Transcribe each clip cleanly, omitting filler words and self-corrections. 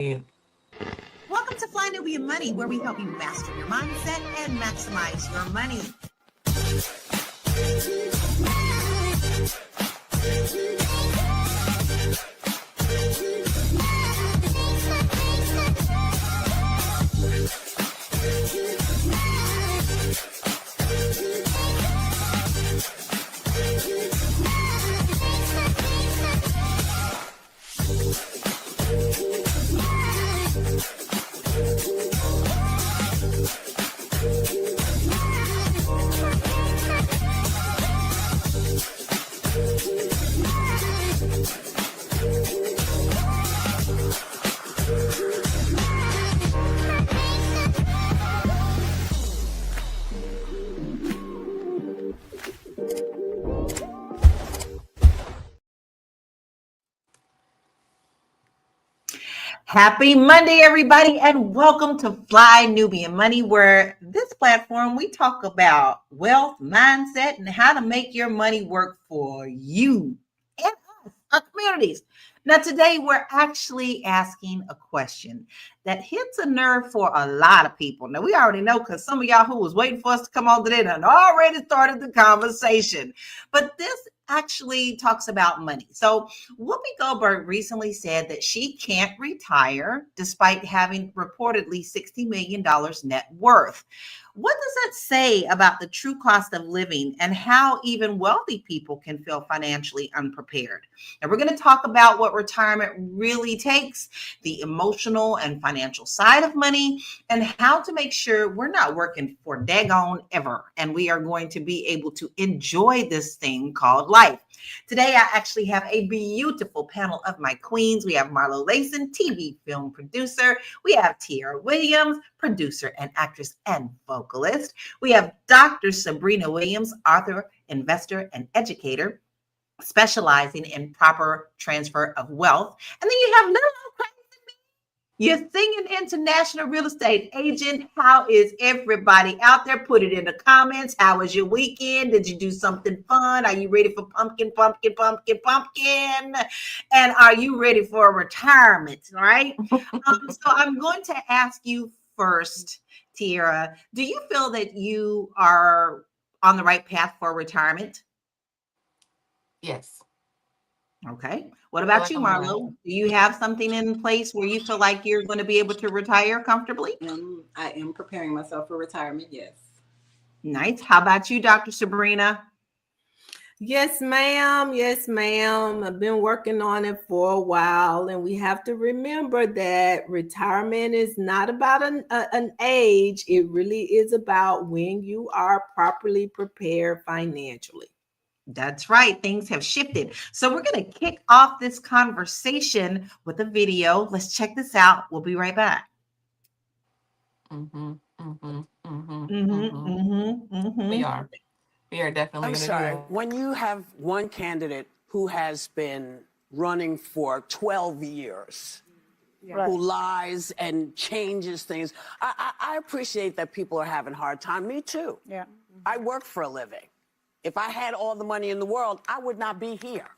Welcome to Fly Nubian Money, where we help you master your mindset and maximize your money. Happy Monday, everybody, and welcome to Fly Nubian Money, where this platform we talk about wealth, mindset, and how to make your money work for you and us, our communities. Now, today we're actually asking a question that hits a nerve for a lot of people. Now, we already know because some of y'all who was waiting for us to come on today done already started the conversation. But this actually talks about money. So Whoopi Goldberg recently said that she can't retire despite having reportedly $60 million net worth. What does that say about the true cost of living and how even wealthy people can feel financially unprepared? And we're going to talk about what retirement really takes, the emotional and financial side of money, and how to make sure we're not working for daggone ever. And we are going to be able to enjoy this thing called life. Today, I actually have a beautiful panel of my queens. We have Marlo, TV film producer. We have Tiara Williams, producer and actress and vocalist. We have Dr. Sabrina Williams, author, investor, and educator, specializing in proper transfer of wealth. And then you have little You're singing international real estate agent. How is everybody out there? Put it in the comments. How was your weekend? Did you do something fun? Are you ready for pumpkin? And are you ready for retirement? Right? So I'm going to ask you first, Tiara, do you feel that you are on the right path for retirement? Yes. Okay. What about you, Marlo? Do you have something in place where you feel like you're going to be able to retire comfortably? I am preparing myself for retirement, yes. Nice. How about you, Dr. Sabrina? Yes, ma'am. Yes, ma'am. I've been working on it for a while, and we have to remember that retirement is not about an age. It really is about when you are properly prepared financially. That's right. Things have shifted. So we're going to kick off this conversation with a video. Let's check this out. We'll be right back. We are definitely. I'm sorry. When you have one candidate who has been running for 12 years, who lies and changes things, I appreciate that people are having a hard time. Me too. Yeah. I work for a living. If I had all the money in the world, I would not be here.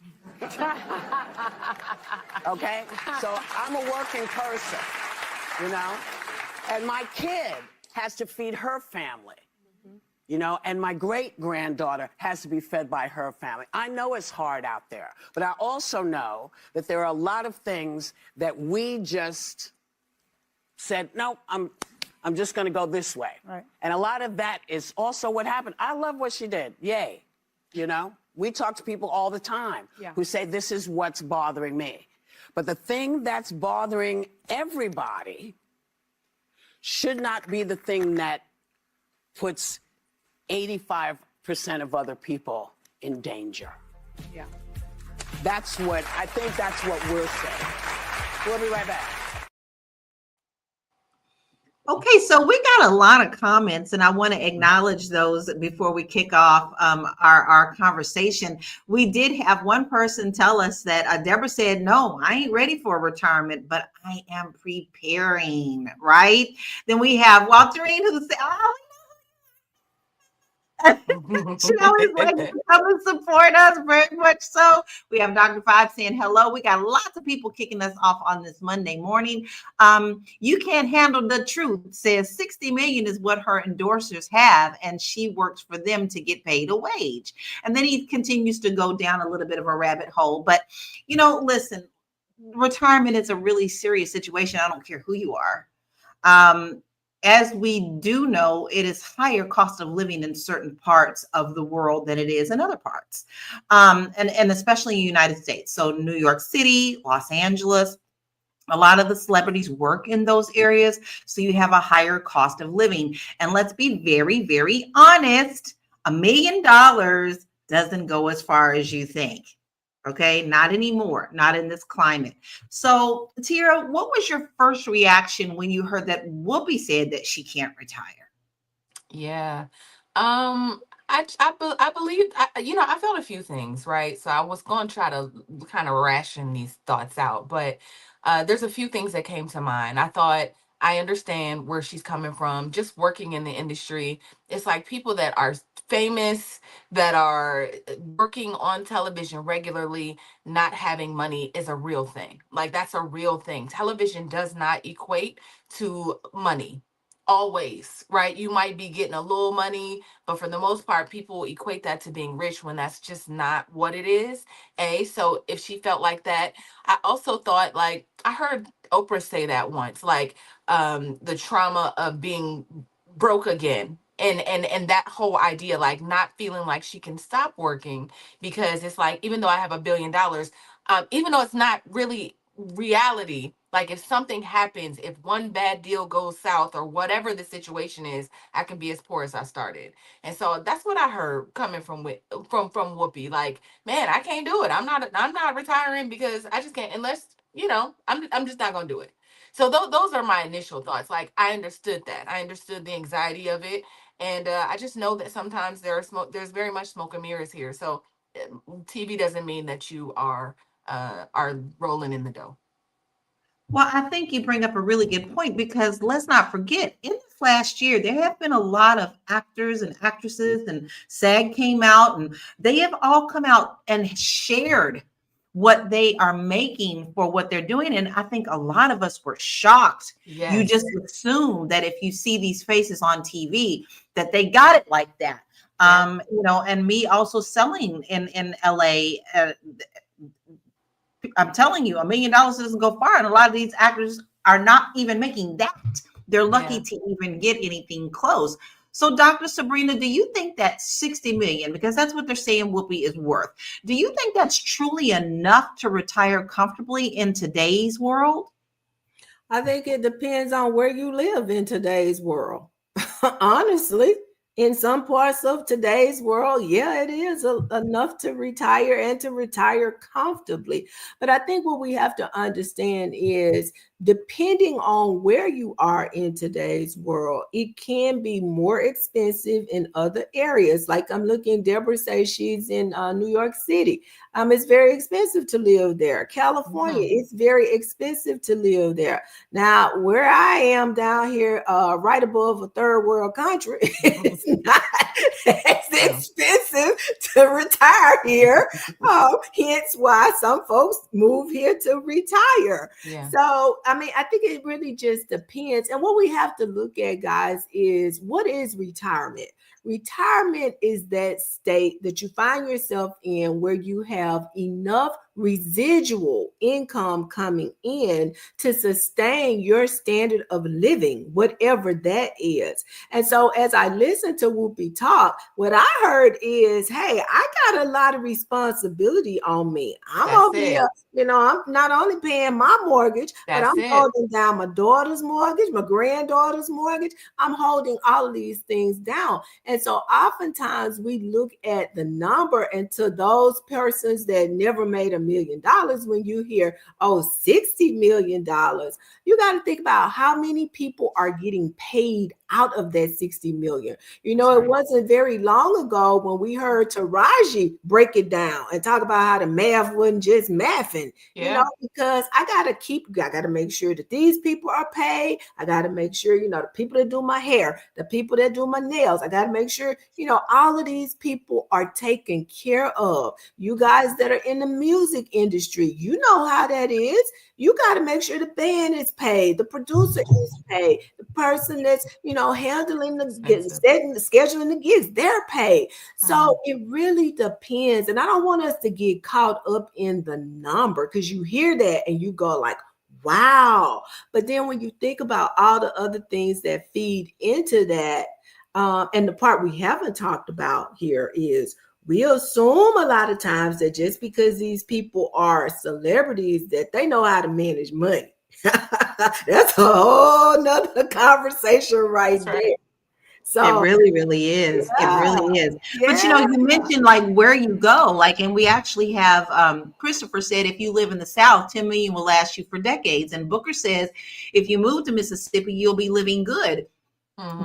Okay? So I'm a working person, you know? And my kid has to feed her family, you know? And my great-granddaughter has to be fed by her family. I know it's hard out there, but I also know that there are a lot of things that we just said, no, I'm just going to go this way. Right. And a lot of that is also what happened. I love what she did. Yay. You know, we talk to people all the time who say, this is what's bothering me. But the thing that's bothering everybody should not be the thing that puts 85% of other people in danger. Yeah. That's what we're saying. We'll be right back. Okay, so we got a lot of comments, and I want to acknowledge those before we kick off our conversation. We did have one person tell us that Deborah said, no, I ain't ready for retirement, but I am preparing, right? Then we have Walterine who said, oh, She always likes to come and support us very much so. We have Dr. Five saying hello. We got lots of people kicking us off on this Monday morning. You can't handle the truth says 60 million is what her endorsers have, and she works for them to get paid a wage. And then he continues to go down a little bit of a rabbit hole. But, listen, retirement is a really serious situation. I don't care who you are. As we do know, it is higher cost of living in certain parts of the world than it is in other parts, and especially in the United States. So New York City, Los Angeles, a lot of the celebrities work in those areas, so you have a higher cost of living. And let's be very, very honest, $1 million doesn't go as far as you think. Okay, not anymore, not in this climate. So, Tiara, what was your first reaction when you heard that Whoopi said that she can't retire? Yeah. I believe, I felt a few things, right? So I was going to try to kind of ration these thoughts out, but there's a few things that came to mind. I thought, I understand where she's coming from. Just working in the industry, it's like people that are famous, that are working on television regularly, not having money is a real thing. Like, that's a real thing. Television does not equate to money always, right? You might be getting a little money, but for the most part, people equate that to being rich when that's just not what it is. So if she felt like that, I also thought, like, I heard Oprah say that once, like, the trauma of being broke again. And that whole idea, like, not feeling like she can stop working, because it's like, even though I have $1 billion, even though it's not really reality, like, if something happens, if one bad deal goes south or whatever the situation is, I can be as poor as I started. And so that's what I heard coming from Whoopi. Like, man, I can't do it. I'm not retiring, because I just can't, unless, I'm just not gonna do it. So those are my initial thoughts. Like, I understood that. I understood the anxiety of it. And I just know that sometimes there's very much smoke and mirrors here. So TV doesn't mean that you are rolling in the dough. Well, I think you bring up a really good point, because let's not forget, in this last year, there have been a lot of actors and actresses, and SAG came out, and they have all come out and shared what they are making for what they're doing. And I think a lot of us were shocked. You Yes. just assume that if you see these faces on TV, that they got it like that. Yeah. And me also selling in LA, I'm telling you, $1 million doesn't go far. And a lot of these actors are not even making that. They're lucky Yeah. to even get anything close. So, Dr. Sabrina, do you think that 60 million, because that's what they're saying Whoopi is worth, do you think that's truly enough to retire comfortably in today's world? I think it depends on where you live in today's world. Honestly, in some parts of today's world, yeah, it is enough to retire, and to retire comfortably. But I think what we have to understand is, depending on where you are in today's world, it can be more expensive in other areas. Like, I'm looking, Deborah says she's in New York City. It's very expensive to live there. California, it's very expensive to live there. Now, where I am down here, right above a third world country, it's not as expensive to retire here. Hence why some folks move here to retire. Yeah. So, I think it really just depends. And what we have to look at, guys, is, what is retirement? Retirement is that state that you find yourself in where you have enough residual income coming in to sustain your standard of living, whatever that is. And so, as I listen to Whoopi talk, what I heard is, hey, I got a lot of responsibility on me. I'm over here, I'm not only paying my mortgage, but I'm holding down my daughter's mortgage, my granddaughter's mortgage. I'm holding all of these things down. And so oftentimes we look at the number, and to those persons that never made $1 million, when you hear, $60 million, you got to think about how many people are getting paid out of that 60 million. You know, it wasn't very long ago when we heard Taraji break it down and talk about how the math wasn't just mathing, you know, because I got to make sure that these people are paid. I got to make sure, you know, the people that do my hair, the people that do my nails, I got to make sure, you know, all of these people are taken care of. You guys that are in the music industry, you know how that is. You got to make sure the band is paid, the producer is paid, the person that's, you know, handling scheduling the gigs, they're paid. So it really depends. And I don't want us to get caught up in the number, because you hear that and you go like, wow. But then when you think about all the other things that feed into that, and the part we haven't talked about here is we assume a lot of times that just because these people are celebrities that they know how to manage money. That's a whole nother conversation right there. So it really is. Yeah, It really is. yeah. But you know, you mentioned like where you go, like, and we actually have Christopher said if you live in the South, 10 million will last you for decades. And Booker says if you move to Mississippi, you'll be living good.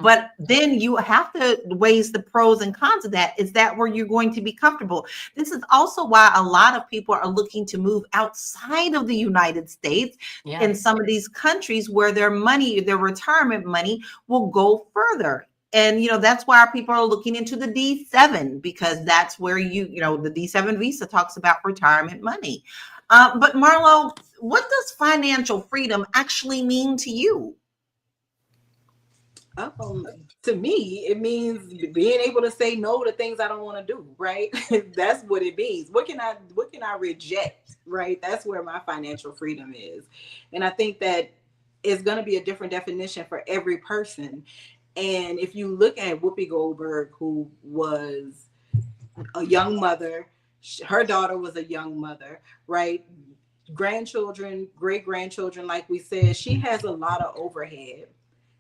But then you have to weigh the pros and cons of that. Is that where you're going to be comfortable? This is also why a lot of people are looking to move outside of the United States in some of these countries where their money, their retirement money will go further. And, you know, that's why our people are looking into the D7, because that's where you know, the D7 visa talks about retirement money. But Marlo, what does financial freedom actually mean to you? To me, it means being able to say no to things I don't want to do, right? That's what it means. What can I reject, right? That's where my financial freedom is. And I think that it's going to be a different definition for every person. And if you look at Whoopi Goldberg, who was a young mother, her daughter was a young mother, right? Grandchildren, great grandchildren, like we said, she has a lot of overhead.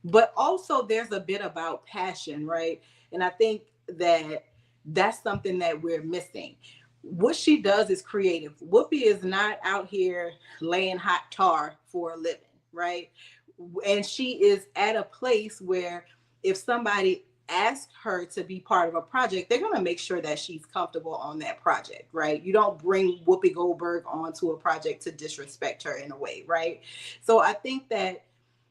But also there's a bit about passion, right? And I think that that's something that we're missing. What she does is creative. Whoopi is not out here laying hot tar for a living, right? And she is at a place where if somebody asks her to be part of a project, they're going to make sure that she's comfortable on that project, right? You don't bring Whoopi Goldberg onto a project to disrespect her in a way, right? So I think that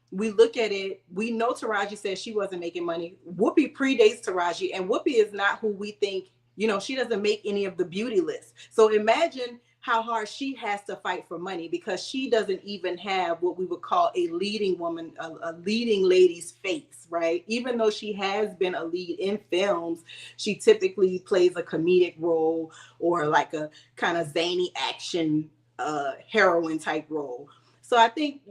we look at it, we know Taraji said she wasn't making money. Whoopi predates Taraji, and Whoopi is not who we think, you know, she doesn't make any of the beauty lists. So imagine how hard she has to fight for money, because she doesn't even have what we would call a leading woman, a leading lady's face, right? Even though she has been a lead in films, she typically plays a comedic role or like a kind of zany action heroine type role. So I think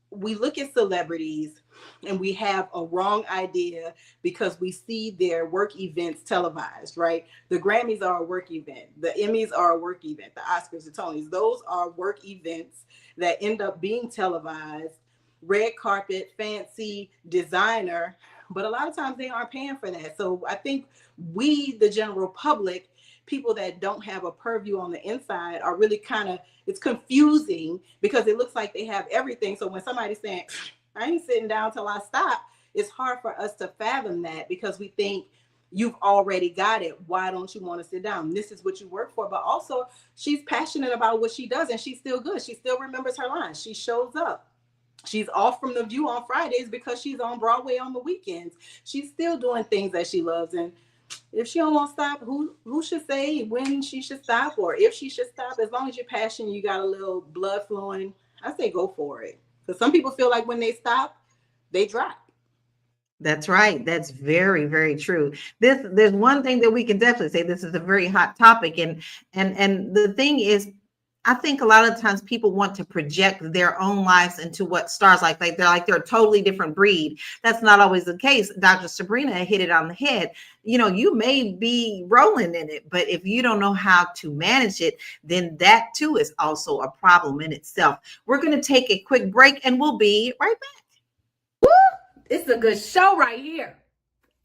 we look at celebrities and we have a wrong idea because we see their work events televised, right? The Grammys are a work event. The Emmys are a work event. The Oscars, the Tonys, those are work events that end up being televised, red carpet, fancy, designer, but a lot of times they aren't paying for that. So I think we, the general public, people that don't have a purview on the inside, are really kind of, it's confusing because it looks like they have everything. So when somebody's saying, I ain't sitting down till I stop, it's hard for us to fathom that because we think you've already got it. Why don't you want to sit down? This is what you work for. But also she's passionate about what she does and she's still good. She still remembers her lines. She shows up. She's off from The View on Fridays because she's on Broadway on the weekends. She's still doing things that she loves. And if she don't want to stop, who should say when she should stop or if she should stop? As long as you're passionate, you got a little blood flowing, I say go for it. Because some people feel like when they stop, they drop. That's right. That's very, very true. There's one thing that we can definitely say. This is a very hot topic, and the thing is, I think a lot of times people want to project their own lives into what stars like they're a totally different breed. That's not always the case. Dr. Sabrina hit it on the head. You know, you may be rolling in it, but if you don't know how to manage it, then that too is also a problem in itself. We're going to take a quick break and we'll be right back. This is a good show right here.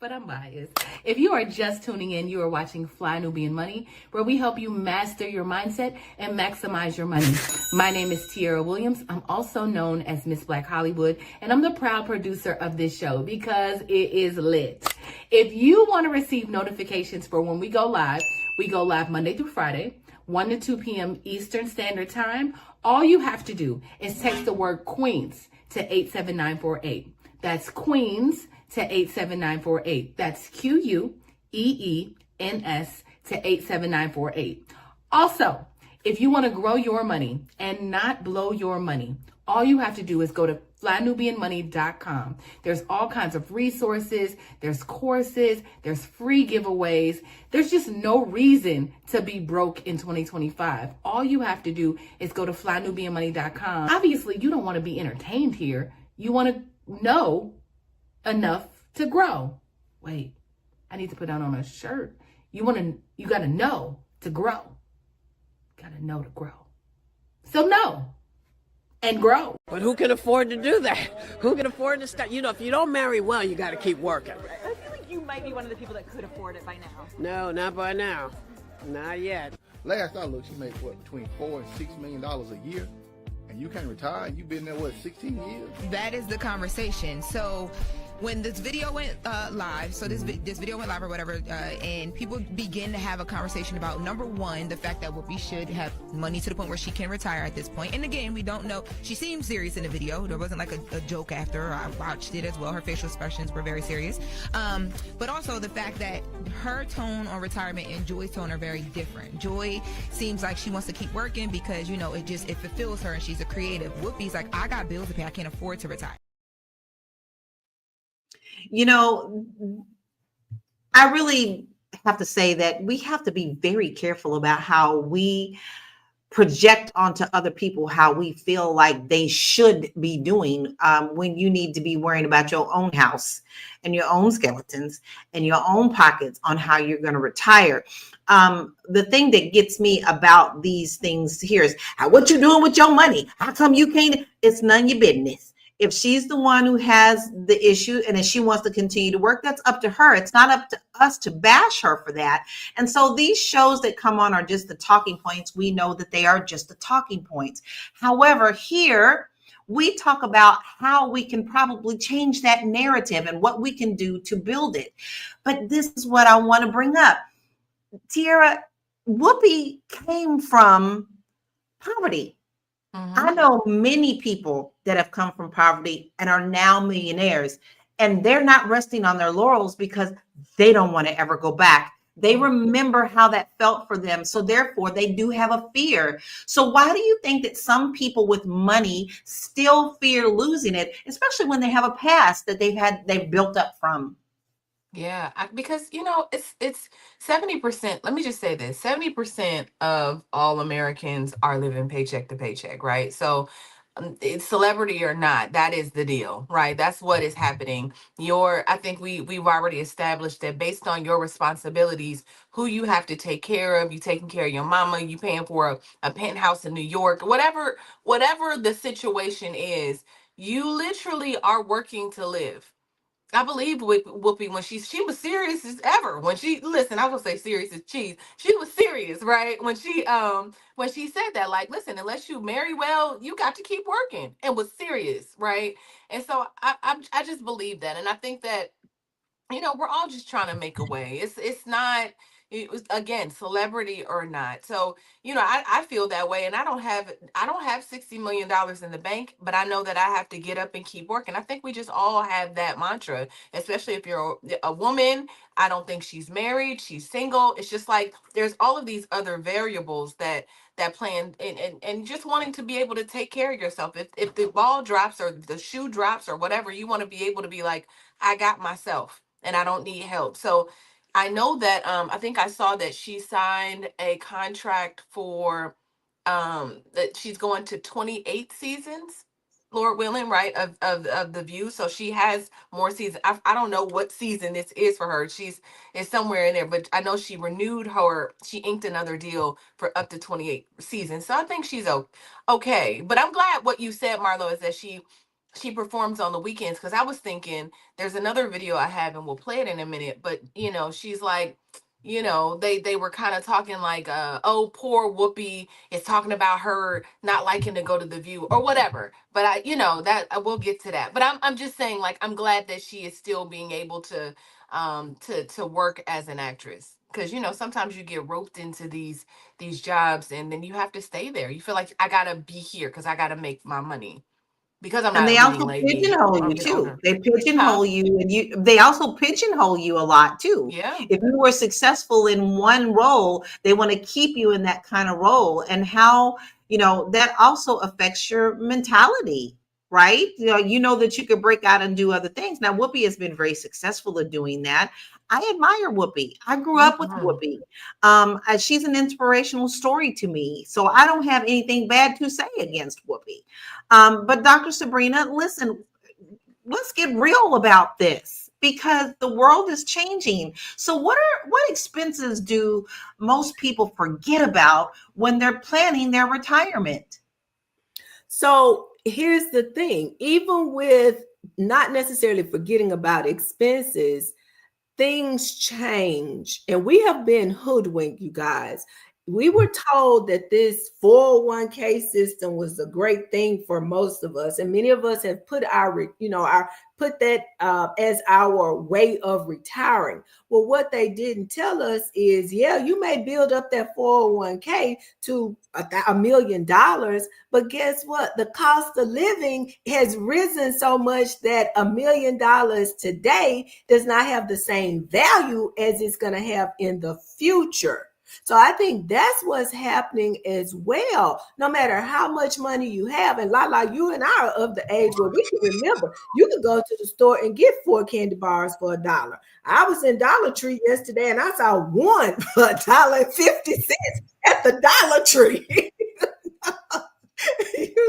but I'm biased. If you are just tuning in, you are watching Fly Nubian Money, where we help you master your mindset and maximize your money. My name is Tiara Williams. I'm also known as Miss Black Hollywood, and I'm the proud producer of this show because it is lit. If you want to receive notifications for when we go live Monday through Friday, 1 to 2 p.m. Eastern Standard Time. All you have to do is text the word Queens to 87948. That's Queens to 87948. That's QUEENS to 87948. Also, if you want to grow your money and not blow your money, all you have to do is go to flynubianmoney.com. There's all kinds of resources, there's courses, there's free giveaways. There's just no reason to be broke in 2025. All you have to do is go to flynubianmoney.com. Obviously, you don't want to be entertained here. You want to know enough to grow. Wait, I need to put that on a shirt. You got to know to grow. Got to know to grow. So know and grow. But who can afford to do that? Who can afford to start? If you don't marry well, you got to keep working. I feel like you might be one of the people that could afford it by now. No, not by now. Not yet. Last I looked, she made between $4 and $6 million a year, and you can't retire. And you've been there 16 years. That is the conversation. So when this video went live, so this video went live or whatever, and people begin to have a conversation about, number one, the fact that Whoopi should have money to the point where she can retire at this point. And again, we don't know. She seemed serious in the video. There wasn't like a joke after. I watched it as well. Her facial expressions were very serious. But also the fact that her tone on retirement and Joy's tone are very different. Joy seems like she wants to keep working because, it fulfills her and she's a creative. Whoopi's like, I got bills to pay. I can't afford to retire. I really have to say that we have to be very careful about how we project onto other people how we feel like they should be doing when you need to be worrying about your own house and your own skeletons and your own pockets on how you're going to retire. The thing that gets me about these things here is what you doing with your money? How come you can't? It's none of your business. If she's the one who has the issue and if she wants to continue to work, that's up to her. It's not up to us to bash her for that. And so these shows that come on are just the talking points. We know that they are just the talking points. However, here we talk about how we can probably change that narrative and what we can do to build it. But this is what I want to bring up. Tiara, Whoopi came from poverty. I know many people that have come from poverty and are now millionaires, and they're not resting on their laurels because they don't want to ever go back. They remember how that felt for them. So therefore, they do have a fear. So why do you think that some people with money still fear losing it, especially when they have a past that they've built up from? Yeah, because it's 70%. Let me just say this: 70% of all Americans are living paycheck to paycheck, right? So, it's celebrity or not, that is the deal, right? That's what is happening. I think we've already established that based on your responsibilities, who you have to take care of, you taking care of your mama, you paying for a penthouse in New York, whatever the situation is, you literally are working to live. I believe with Whoopi when she was serious as ever. When I was gonna say serious as cheese. She was serious, right? When she said that, like, listen, unless you marry well, you got to keep working, and was serious, right? And so I just believe that, and I think that we're all just trying to make a way. It's not. It was, again, celebrity or not. So, I feel that way, and I don't have $60 million in the bank, but I know that I have to get up and keep working. I think we just all have that mantra, especially if you're a woman. I don't think she's married, she's single. It's just like there's all of these other variables that plan and just wanting to be able to take care of yourself. If the ball drops or the shoe drops or whatever, you want to be able to be like, I got myself and I don't need help. So I know that I think I saw that she signed a contract for that she's going to 28 seasons, Lord willing, right, of The View. So she has more seasons. I don't know what season this is for her. It's somewhere in there, but I know she inked another deal for up to 28 seasons. So I think she's okay. But I'm glad what you said, Marlo, is that she she performs on the weekends. Because I was thinking there's another video I have and we'll play it in a minute, but she's like, they were kind of talking like, oh, poor Whoopi is talking about her not liking to go to the View or whatever. But that I will get to that. But I'm just saying, like, I'm glad that she is still being able to work as an actress, because sometimes you get roped into these jobs and then you have to stay there. You feel like I gotta be here because I gotta make my money, because I'm And not a they leading also lady pigeonhole or you being too. older. They Huh? pigeonhole you, and they also pigeonhole you a lot too. Yeah. If you were successful in one role, they want to keep you in that kind of role. And how, that also affects your mentality, right? You know that you could break out and do other things. Now, Whoopi has been very successful at doing that. I admire Whoopi. I grew up with Mhm. Whoopi. She's an inspirational story to me. So I don't have anything bad to say against Whoopi. But Dr. Sabrina, listen, let's get real about this because the world is changing. So what expenses do most people forget about when they're planning their retirement? So here's the thing, even with not necessarily forgetting about expenses, things change, and we have been hoodwinked, you guys. We were told that this 401k system was a great thing for most of us, and many of us have put our put that as our way of retiring. Well, what they didn't tell us is, yeah, you may build up that 401k to $1 million, but guess what? The cost of living has risen so much that $1 million today does not have the same value as it's going to have in the future. So I think that's what's happening as well. No matter how much money you have, and Lala, you and I are of the age where we can remember you could go to the store and get 4 candy bars for $1. I was in Dollar Tree yesterday and I saw one for $1.50 at the Dollar Tree.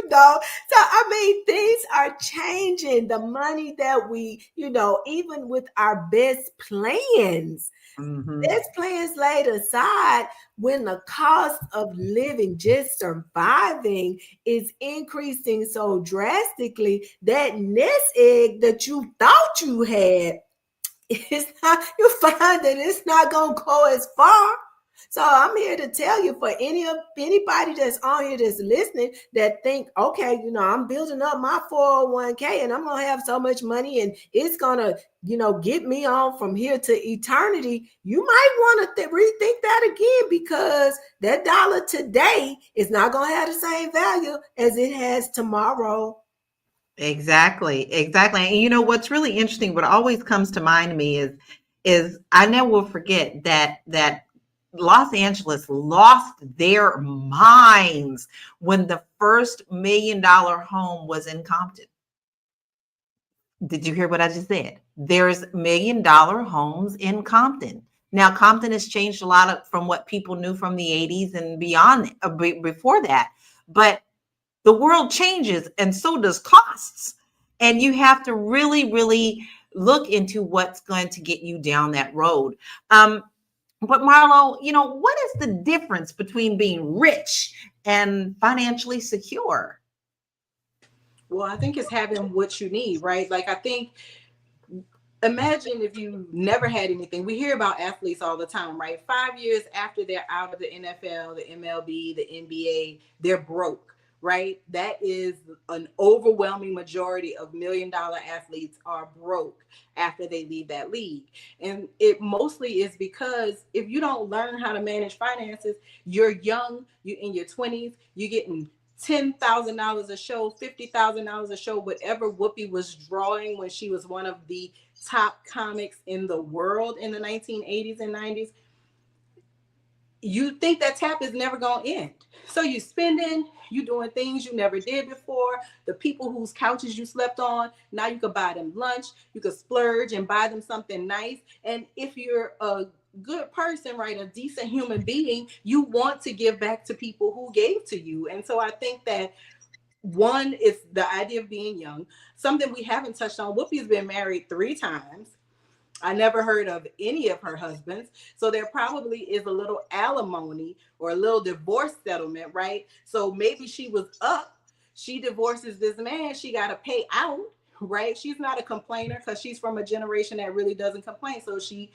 So I mean, things are changing. The money that we, even with our Mhm. best plans laid aside, when the cost of living, just surviving, is increasing so drastically, that nest egg that you thought you had, it's not, you find that it's not gonna go as far. So I'm here to tell you, for anybody that's on here that's listening, that think, okay, I'm building up my 401k and I'm gonna have so much money and it's gonna, get me on from here to eternity. You might want to rethink that again, because that dollar today is not gonna have the same value as it has tomorrow. Exactly, exactly. And what's really interesting, what always comes to mind to me is I never will forget that Los Angeles lost their minds when the first $1 million home was in Compton. Did you hear what I just said? There's $1 million homes in Compton. Now, Compton has changed a lot from what people knew from the 80s and beyond, before that. But the world changes and so does costs. And you have to really, really look into what's going to get you down that road. But Marlo, what is the difference between being rich and financially secure? Well, I think it's having what you need, right? Like, I think, imagine if you never had anything. We hear about athletes all the time, right? 5 years after they're out of the NFL, the MLB, the NBA, they're broke, right? That is an overwhelming majority of $1 million athletes are broke after they leave that league. And it mostly is because if you don't learn how to manage finances, you're young, you're in your 20s, you're getting $10,000 a show, $50,000 a show, whatever Whoopi was drawing when she was one of the top comics in the world in the 1980s and 90s. You think that tap is never going to end. So you spending, you doing things you never did before. The people whose couches you slept on, now you could buy them lunch. You could splurge and buy them something nice. And if you're a good person, right, a decent human being, you want to give back to people who gave to you. And so I think that one is the idea of being young, something we haven't touched on. Whoopi's been married 3 times. I never heard of any of her husbands. So there probably is a little alimony or a little divorce settlement, right? So maybe she was up she divorces this man, she got to pay out, right? She's not a complainer because she's from a generation that really doesn't complain. So she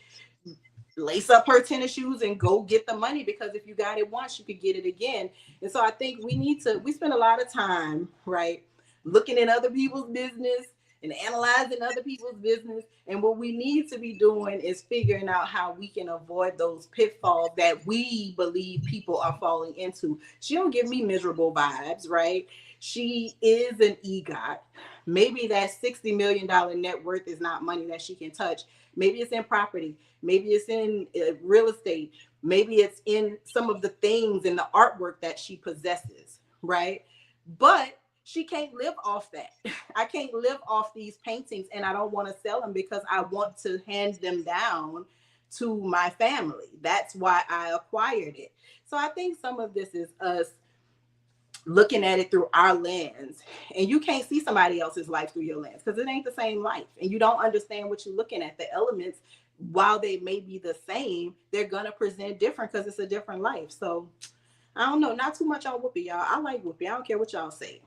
lace up her tennis shoes and go get the money, because if you got it once, you could get it again. And so I think we spend a lot of time, right, looking at other people's business and analyzing other people's business. And what we need to be doing is figuring out how we can avoid those pitfalls that we believe people are falling into. She don't give me miserable vibes, right? She is an EGOT. Maybe that $60 million net worth is not money that she can touch. Maybe it's in property. Maybe it's in real estate. Maybe it's in some of the things in the artwork that she possesses, right? But she can't live off that. I can't live off these paintings, and I don't want to sell them because I want to hand them down to my family. That's why I acquired it. So I think some of this is us looking at it through our lens, and you can't see somebody else's life through your lens because it ain't the same life, and you don't understand what you're looking at. The elements, while they may be the same, they're gonna present different because it's a different life. So I don't know, not too much on Whoopi, y'all. I like Whoopi. I don't care what y'all say.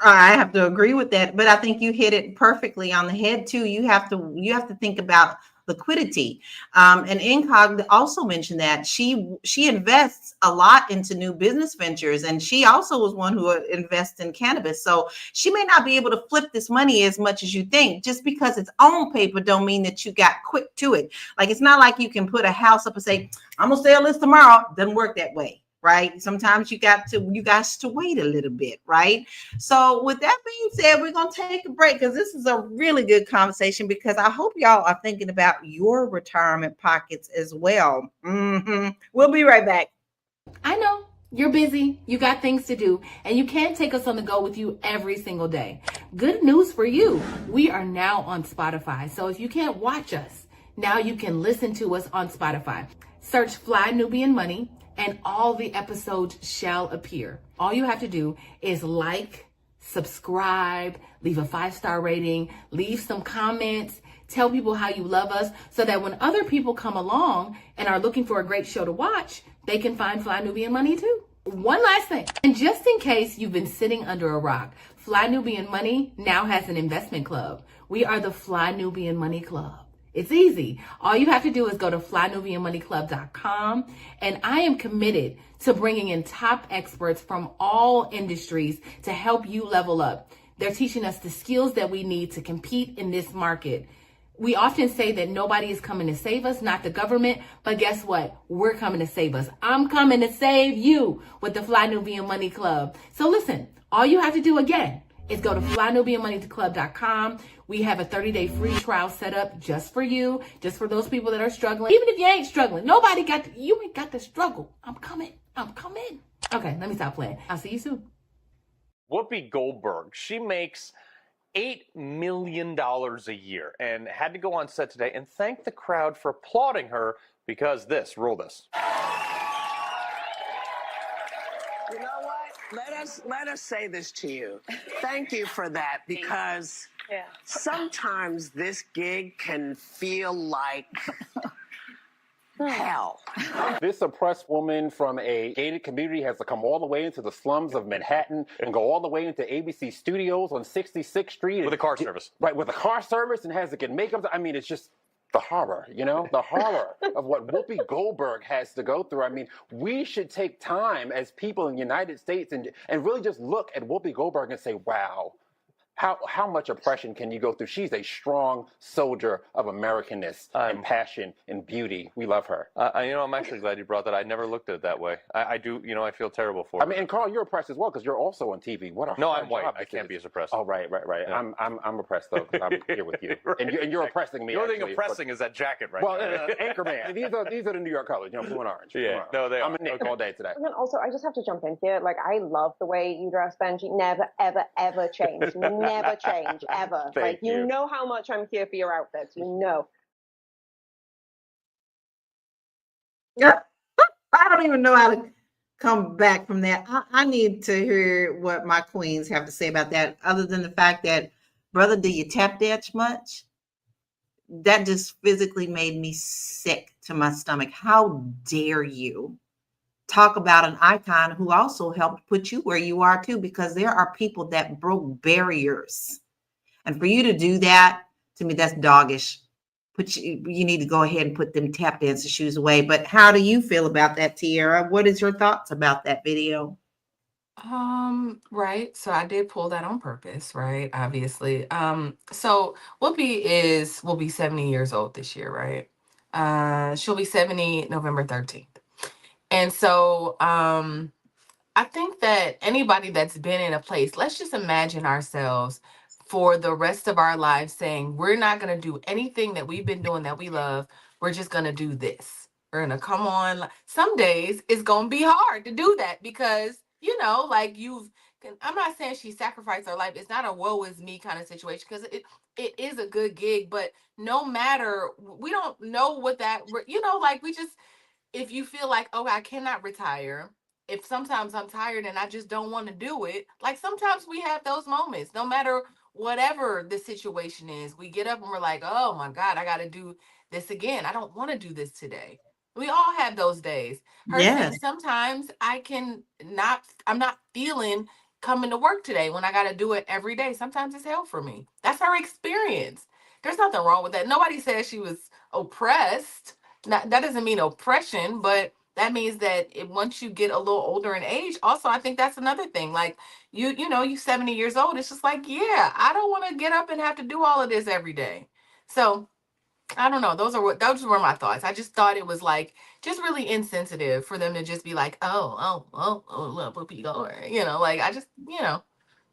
I have to agree with that, but I think you hit it perfectly on the head too. You have to think about liquidity. And Incog also mentioned that she invests a lot into new business ventures, and she also was one who invests in cannabis. So she may not be able to flip this money as much as you think. Just because it's on paper don't mean that you got quick to it. Like, it's not like you can put a house up and say, I'm gonna sell this tomorrow. Doesn't work that way. Right? Sometimes you guys to wait a little bit, right? So with that being said, we're going to take a break because this is a really good conversation, because I hope y'all are thinking about your retirement pockets as well. We'll be right back. I know you're busy, you got things to do, and you can't take us on the go with you every single day. Good news for you. We are now on Spotify. So if you can't watch us, now you can listen to us on Spotify. Search Fly Nubian Money, and all the episodes shall appear. All you have to do is like, subscribe, leave a 5-star rating, leave some comments, tell people how you love us, so that when other people come along and are looking for a great show to watch, they can find Fly Nubian Money too. One last thing, and just in case you've been sitting under a rock, Fly Nubian Money now has an investment club. We are the Fly Nubian Money Club. It's easy. All you have to do is go to flynubianmoneyclub.com, and I am committed to bringing in top experts from all industries to help you level up. They're teaching us the skills that we need to compete in this market. We often say that nobody is coming to save us, not the government, but guess what? We're coming to save us. I'm coming to save you with the Fly Nubian Money Club. So listen, all you have to do again is go to flynubianmoneyclub.com. We have a 30-day free trial set up just for you, just for those people that are struggling. Even if you ain't struggling, you ain't got to struggle. I'm coming. Okay, let me stop playing. I'll see you soon. Whoopi Goldberg, she makes $8 million a year and had to go on set today and thank the crowd for applauding her because roll this. You know what? Let us say this to you. Thank you for that, because sometimes this gig can feel like hell. This oppressed woman from a gated community has to come all the way into the slums of Manhattan and go all the way into ABC Studios on 66th Street. With a car service. Right, with a car service, and has to get makeup. I mean, it's just the horror, the horror of what Whoopi Goldberg has to go through. I mean, we should take time as people in the United States and really just look at Whoopi Goldberg and say, wow, how much oppression can you go through? She's a strong soldier of Americanness and passion and beauty. We love her. I'm actually glad you brought that. I never looked at it that way. I do, I feel terrible for her. I mean, and Carl, you're oppressed as well because you're also on TV. What a No, hard I'm white. job I can't be as oppressed. Oh, right. Yeah. I'm oppressed though because I'm here with you, and you're oppressing me. The only thing oppressing is that jacket right now. Well, Anchorman. These are the New York colors. Blue and orange. Yeah, no, they are. I'm a Nick all day today. And then also, I just have to jump in here. Like, I love the way you dress, Benji. Never, ever, ever change. Never change. Ever. Thank you know how much I'm here for your outfits. You know. Yeah, I don't even know how to come back from that. I need to hear what my queens have to say about that, other than the fact that, brother, do you tap dance much? That just physically made me sick to my stomach. How dare you talk about an icon who also helped put you where you are too, because there are people that broke barriers. And for you to do that, to me, that's doggish. You need to go ahead and put them tap dancer shoes away. But how do you feel about that, Tiara? What is your thoughts about that video? Right. So I did pull that on purpose, right? Obviously. So Whoopi will be 70 years old this year, right? She'll be 70 November 13th. And so I think that anybody that's been in a place, let's just imagine ourselves for the rest of our lives saying, we're not going to do anything that we've been doing that we love. We're just going to do this. We're going to come on. Some days it's going to be hard to do that because, like I'm not saying she sacrificed her life. It's not a woe is me kind of situation because it is a good gig, but no matter, we don't know what that, like we just, if you feel like, oh, I cannot retire, if sometimes I'm tired and I just don't want to do it, like sometimes we have those moments, no matter whatever the situation is, we get up and we're like, oh my God, I got to do this again. I don't want to do this today. We all have those days. Her saying Yes. sometimes I'm not feeling coming to work today when I got to do it every day. Sometimes it's hell for me. That's her experience. There's nothing wrong with that. Nobody said she was oppressed. That doesn't mean oppression, but that means that once you get a little older in age, also I think that's another thing. Like you 70 years old, it's just like, yeah, I don't want to get up and have to do all of this every day. So I don't know. Those were my thoughts. I just thought it was like just really insensitive for them to just be like, look, Whoopi Goldberg. Like I just,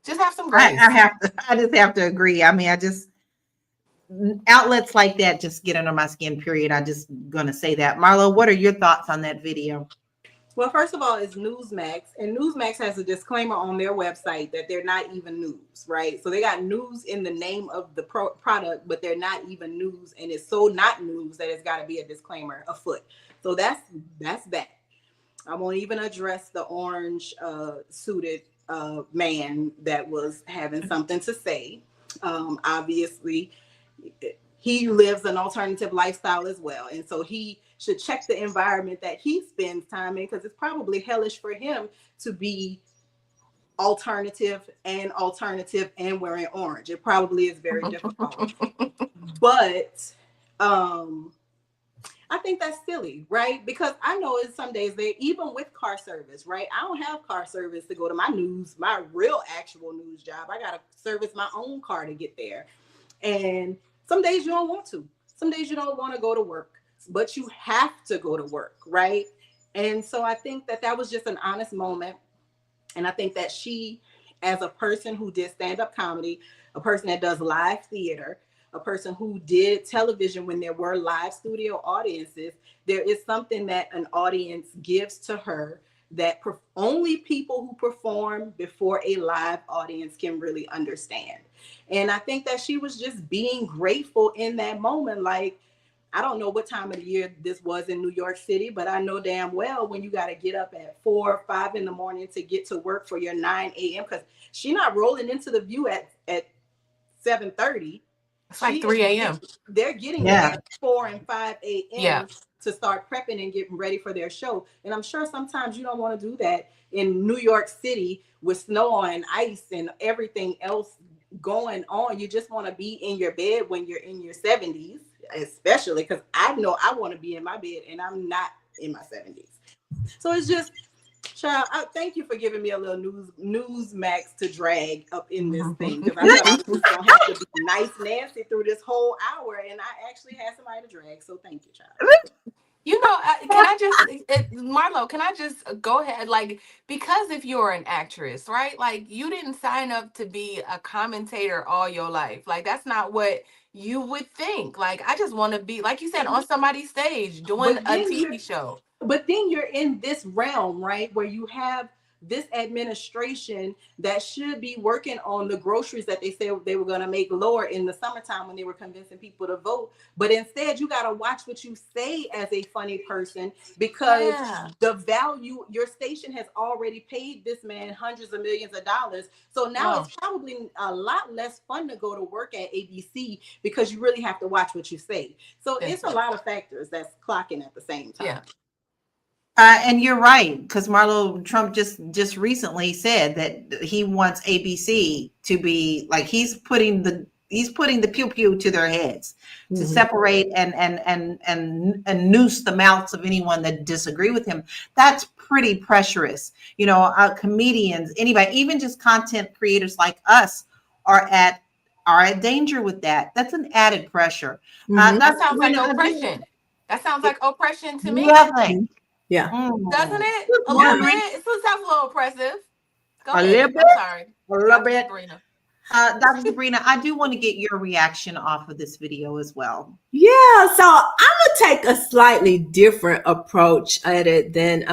just have some grace. I just have to agree. I mean, outlets like that just get under my skin, period. I just gonna say that. Marlo, what are your thoughts on that video? Well, first of all, it's Newsmax, and Newsmax has a disclaimer on their website that they're not even news, right? So they got news in the name of the product, but they're not even news, and it's so not news that it's got to be a disclaimer afoot. So that's that. I won't even address the orange suited man that was having something to say. Obviously, he lives an alternative lifestyle as well. And so he should check the environment that he spends time in, because it's probably hellish for him to be alternative and wearing orange. It probably is very difficult. But I think that's silly, right? Because I know in some days even with car service, right? I don't have car service to go to my real actual news job. I got to service my own car to get there. And some days you don't want to. Some days you don't want to go to work, but you have to go to work, right? And so I think that was just an honest moment. And I think that she, as a person who did stand-up comedy, a person that does live theater, a person who did television when there were live studio audiences, there is something that an audience gives to her that only people who perform before a live audience can really understand. And I think that she was just being grateful in that moment. Like, I don't know what time of the year this was in New York City, but I know damn well when you got to get up at 4 or 5 in the morning to get to work for your 9 a.m. because she's not rolling into the View at 7:30. It's like 3 a.m. They're getting there at 4 and 5 a.m. to start prepping and getting ready for their show. And I'm sure sometimes you don't want to do that in New York City with snow and ice and everything else going on. You just want to be in your bed when you're in your 70s, especially because I know I want to be in my bed and I'm not in my 70s. So it's just, child, thank you for giving me a little Newsmax to drag up in this thing, because I thought I was just going to have to be nice Nancy through this whole hour, and I actually had somebody to drag. So thank you, child. Marlo, can I just go ahead? Like, because if you're an actress, right? Like, you didn't sign up to be a commentator all your life. Like, that's not what you would think. Like, I just want to be, like you said, on somebody's stage doing a TV show. But then you're in this realm, right, where you have this administration that should be working on the groceries that they said they were going to make lower in the summertime when they were convincing people to vote. But instead, you got to watch what you say as a funny person, because the value, your station has already paid this man hundreds of millions of dollars. So now it's probably a lot less fun to go to work at ABC because you really have to watch what you say. So it's a lot of factors that's clocking at the same time. Yeah. And you're right, because Marlo Trump just recently said that he wants ABC to be like he's putting the pew pew to their heads to separate and noose the mouths of anyone that disagree with him. That's pretty pressurous. Comedians, anybody, even just content creators like us are at danger with that. That's an added pressure. That sounds like oppression. That sounds like oppression to me. Nothing. Yeah. Doesn't it? A Yeah. little bit. It sounds a little oppressive. Go A ahead. little bit? I'm sorry. A little Dr. bit. Sabrina. Dr. Sabrina, I do want to get your reaction off of this video as well. Yeah, so I'm gonna take a slightly different approach at it than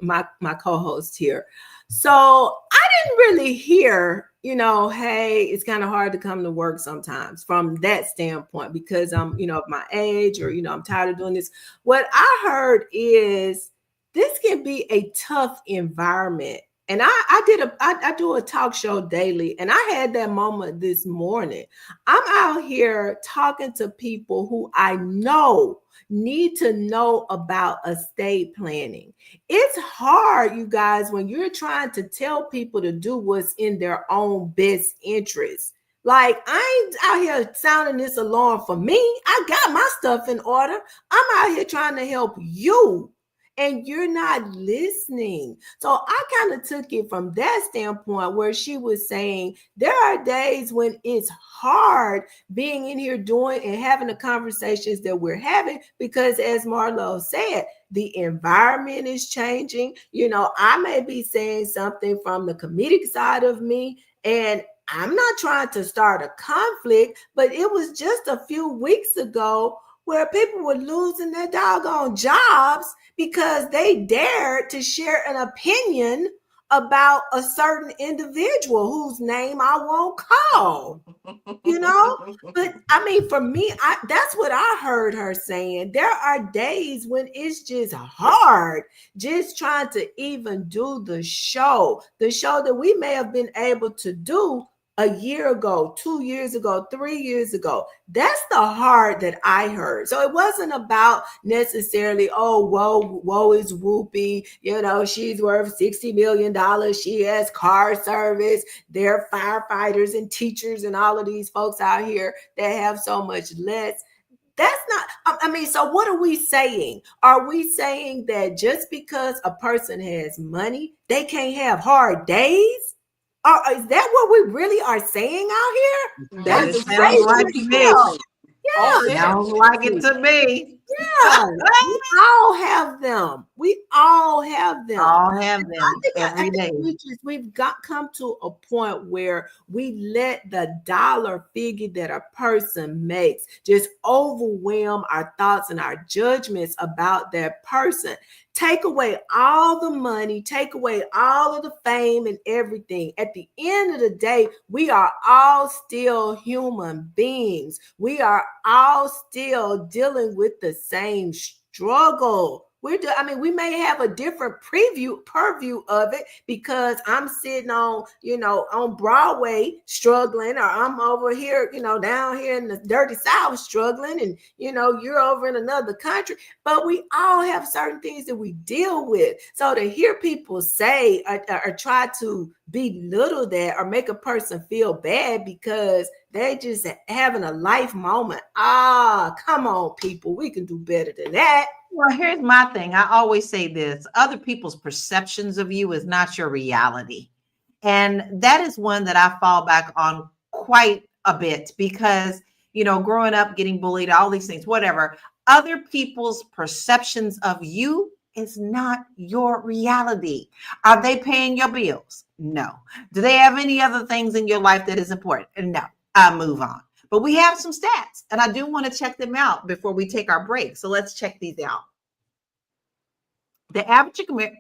my co-host here. So I didn't really hear, hey, it's kind of hard to come to work sometimes from that standpoint because I'm, of my age or, I'm tired of doing this. What I heard is this can be a tough environment. And I do a talk show daily, and I had that moment this morning. I'm out here talking to people who I know need to know about estate planning. It's hard, you guys, when you're trying to tell people to do what's in their own best interest. Like, I ain't out here sounding this alarm for me. I got my stuff in order. I'm out here trying to help you. And you're not listening. So I kind of took it from that standpoint where she was saying there are days when it's hard being in here doing and having the conversations that we're having because, as Marlo said, the environment is changing. I may be saying something from the comedic side of me, and I'm not trying to start a conflict, but it was just a few weeks ago where people were losing their doggone jobs because they dared to share an opinion about a certain individual whose name I won't call, But I mean, for me, that's what I heard her saying. There are days when it's just hard just trying to even do the show that we may have been able to do a year ago, 2 years ago, 3 years ago. That's the hard that I heard. So it wasn't about necessarily, oh, woe is Whoopi. She's worth $60 million. She has car service. There are firefighters and teachers and all of these folks out here that have so much less. That's not, so what are we saying? Are we saying that just because a person has money, they can't have hard days? Is that what we really are saying out here? That sounds like to me. Yeah, sounds like it to me. Yeah, we all have them. All have them every day. We've come to a point where we let the dollar figure that a person makes just overwhelm our thoughts and our judgments about that person. Take away all the money, take away all of the fame and everything. At the end of the day, we are all still human beings. We are all still dealing with the same struggle. We may have a different purview of it because I'm sitting on, on Broadway struggling, or I'm over here, down here in the dirty South struggling, and, you're over in another country. But we all have certain things that we deal with. So to hear people say or try to belittle that or make a person feel bad because they just having a life moment. Come on, people. We can do better than that. Well, here's my thing. I always say this: other people's perceptions of you is not your reality. And that is one that I fall back on quite a bit because, growing up, getting bullied, all these things, whatever, other people's perceptions of you is not your reality. Are they paying your bills? No. Do they have any other things in your life that is important? No. I move on. But we have some stats, and I do want to check them out before we take our break. So let's check these out. The average rewind.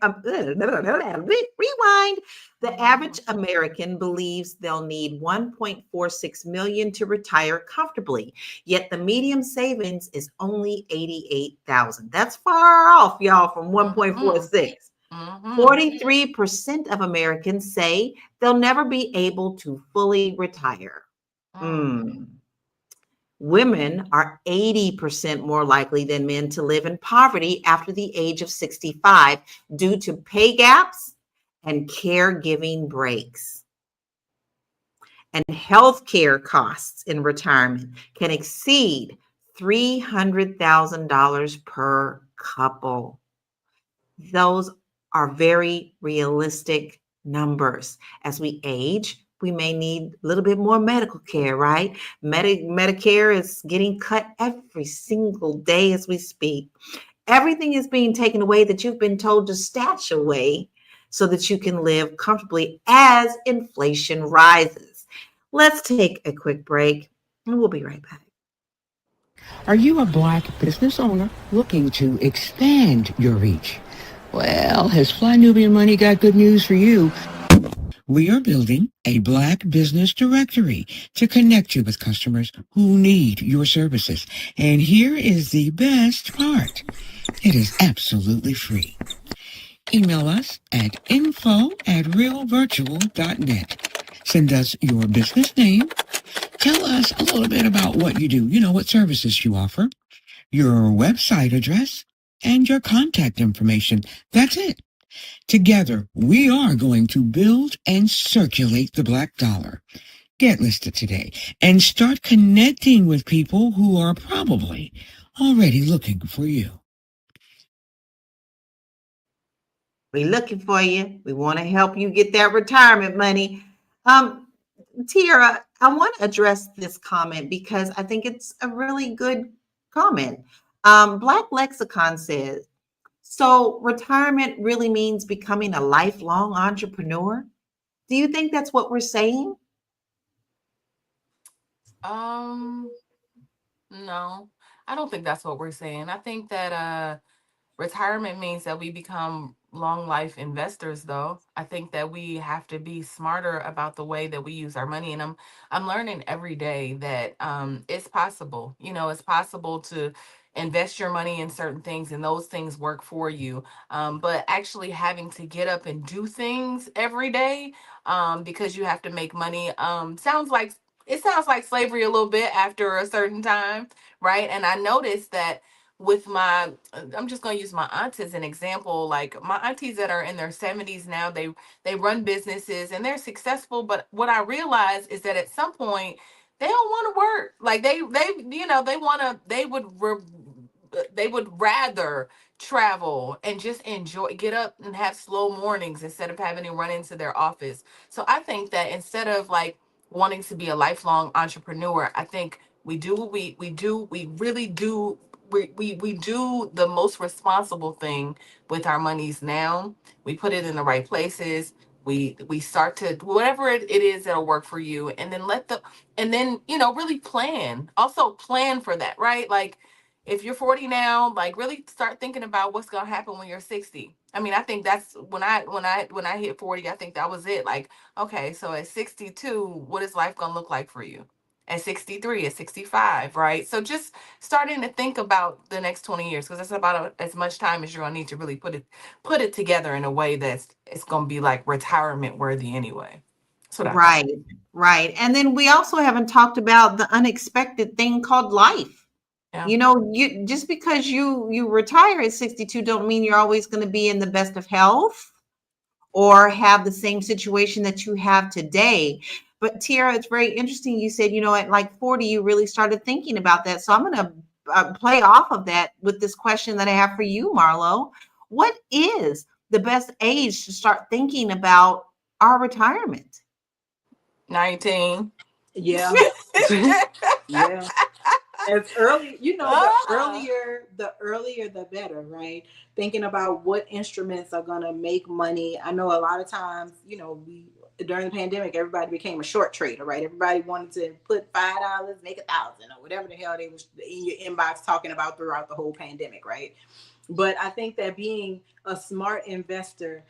The average American believes they'll need 1.46 million to retire comfortably. Yet the median savings is only 88,000. That's far off, y'all, from 1.46. 43% of Americans say they'll never be able to fully retire. Women are 80% more likely than men to live in poverty after the age of 65 due to pay gaps and caregiving breaks. And healthcare costs in retirement can exceed $300,000 per couple. Those are very realistic numbers. As we age, we may need a little bit more medical care, right? Medicare is getting cut every single day as we speak. Everything is being taken away that you've been told to stash away so that you can live comfortably as inflation rises. Let's take a quick break and we'll be right back. Are you a Black business owner looking to expand your reach? Well, has Fly Nubian Money got good news for you? We are building a Black business directory to connect you with customers who need your services. And here is the best part. It is absolutely free. Email us at info@realvirtual.net. Send us your business name. Tell us a little bit about what you do, what services you offer, your website address, and your contact information. That's it. Together, we are going to build and circulate the Black dollar. Get listed today and start connecting with people who are probably already looking for you. We're looking for you. We want to help you get that retirement money. Tiara, I want to address this comment because I think it's a really good comment. Black Lexicon says, so retirement really means becoming a lifelong entrepreneur? Do you think that's what we're saying? No, I don't think that's what we're saying. I think that retirement means that we become long life investors, though. I think that we have to be smarter about the way that we use our money. And I'm learning every day that it's possible. It's possible to invest your money in certain things and those things work for you. But actually having to get up and do things every day because you have to make money sounds like slavery a little bit after a certain time, right? And I noticed that with I'm just going to use my aunts as an example. Like my aunties that are in their 70s now, they run businesses and they're successful, but what I realized is that at some point they don't want to work. Like they would rather travel and just enjoy, get up and have slow mornings instead of having to run into their office. So I think that instead of like wanting to be a lifelong entrepreneur, I think we do what we do. We really do. We do the most responsible thing with our monies now. We put it in the right places. We start to whatever it is that'll work for you, and then really plan. Also plan for that, right? Like if you're 40 now, like really start thinking about what's gonna happen when you're 60. I mean, I think that's when I hit 40, I think that was it. Like, okay, so at 62, what is life gonna look like for you? At 63, at 65, right? So just starting to think about the next 20 years, because that's about as much time as you're gonna need to really put it together in a way that's it's gonna be like retirement worthy anyway. That's what I thought. Right, right. And then we also haven't talked about the unexpected thing called life. Yeah. You just because you retire at 62 don't mean you're always going to be in the best of health or have the same situation that you have today. But Tiara, it's very interesting. You said, at like 40, you really started thinking about that. So I'm going to play off of that with this question that I have for you, Marlo. What is the best age to start thinking about our retirement? 19. Yeah. Yeah. As early, the earlier the better, right? Thinking about what instruments are gonna make money. I know a lot of times, during the pandemic, everybody became a short trader, right? Everybody wanted to put $5, make 1,000, or whatever the hell they was in your inbox talking about throughout the whole pandemic, right? But I think that being a smart investor,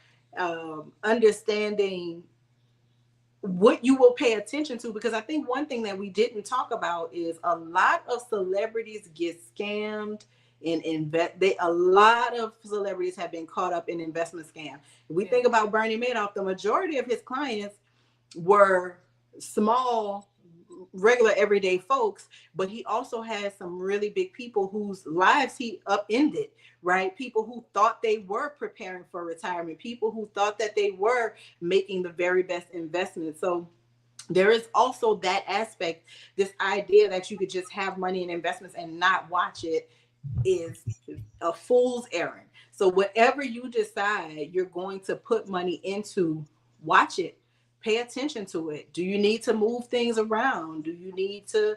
understanding what you will pay attention to, because I think one thing that we didn't talk about is a lot of celebrities get scammed in a lot of celebrities have been caught up in investment scam. If we think about Bernie Madoff, the majority of his clients were small regular everyday folks, but he also has some really big people whose lives he upended, right? People who thought they were preparing for retirement, people who thought that they were making the very best investment. So there is also that aspect. This idea that you could just have money in investments and not watch it is a fool's errand. So whatever you decide you're going to put money into, watch it, pay attention to it. Do you need to move things around? Do you need to,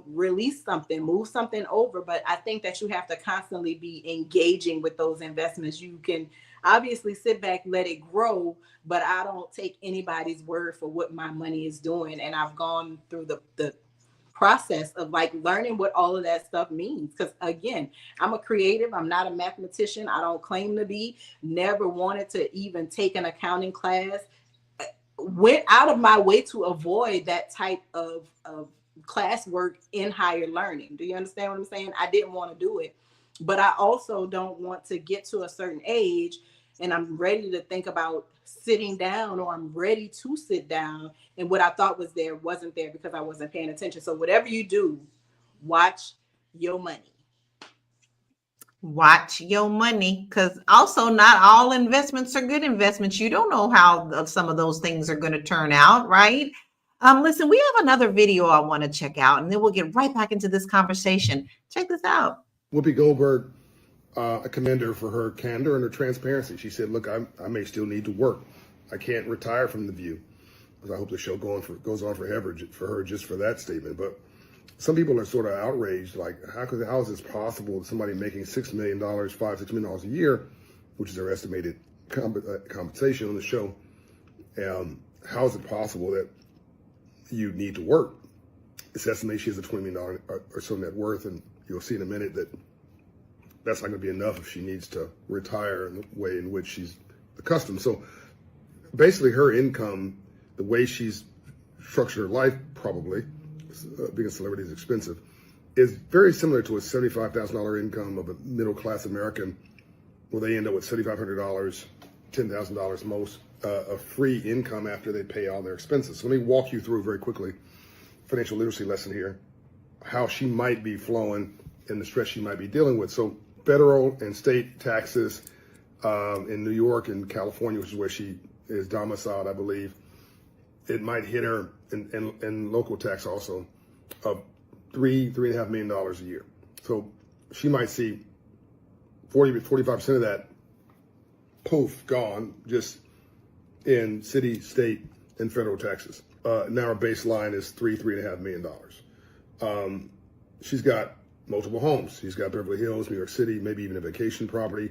release something, move something over? But I think that you have to constantly be engaging with those investments. You can obviously sit back, let it grow, but I don't take anybody's word for what my money is doing. And I've gone through the process of like learning what all of that stuff means. Because again, I'm a creative. I'm not a mathematician. I don't claim to be. Never wanted to even take an accounting class. Went out of my way to avoid that type of classwork in higher learning. Do you understand what I'm saying? I didn't want to do it, but I also don't want to get to a certain age and I'm ready to think about sitting down, or I'm ready to sit down, and what I thought was there wasn't there because I wasn't paying attention. So whatever you do, watch your money. Watch your money, because also not all investments are good investments. You don't know how some of those things are going to turn out, right? Listen, we have another video I want to check out, and then we'll get right back into this conversation. Check this out. Whoopi Goldberg, I commend her for her candor and her transparency. She said, look, I may still need to work. I can't retire from The View, because I hope the show goes on forever for her just for that statement. But some people are sort of outraged, like, how is this possible? Somebody making $6 million, $6 million a year, which is their estimated compensation on the show. How is it possible that you need to work? It's estimated she has a $20 million or so net worth, and you'll see in a minute that that's not going to be enough if she needs to retire in the way in which she's accustomed. So basically her income, the way she's structured her life, probably, being a celebrity is expensive, is very similar to a $75,000 income of a middle-class American, where they end up with $7,500, $10,000 most, of free income after they pay all their expenses. So let me walk you through very quickly, financial literacy lesson here, how she might be flowing and the stress she might be dealing with. So federal and state taxes in New York and California, which is where she is domiciled, I believe, it might hit her, and local tax also, of $3.5 million a year. So she might see 45% of that, poof, gone, just in city, state, and federal taxes. Now her baseline is $3.5 million. She's got multiple homes. She's got Beverly Hills, New York City, maybe even a vacation property.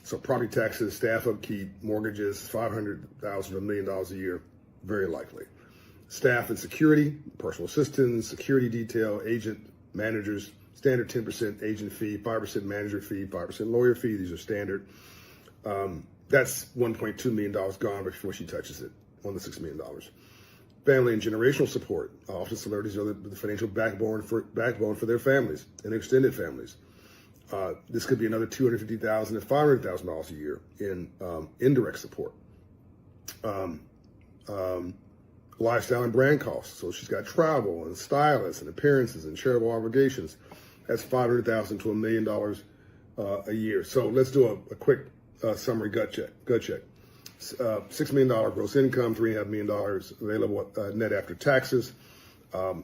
So property taxes, staff upkeep, mortgages, $500,000 to $1 million a year, very likely. Staff and security, personal assistants, security detail, agent, managers, standard 10% agent fee, 5% manager fee, 5% lawyer fee. These are standard. That's $1.2 million gone before she touches it on the $6 million. Family and generational support. Often celebrities are the financial backbone for their families and extended families. This could be another $250,000 to $500,000 a year in indirect support. Lifestyle and brand costs. So she's got travel and stylists and appearances and charitable obligations. That's $500,000 to $1 million a year. So let's do a quick summary gut check. $6 million gross income, $3.5 million available net after taxes.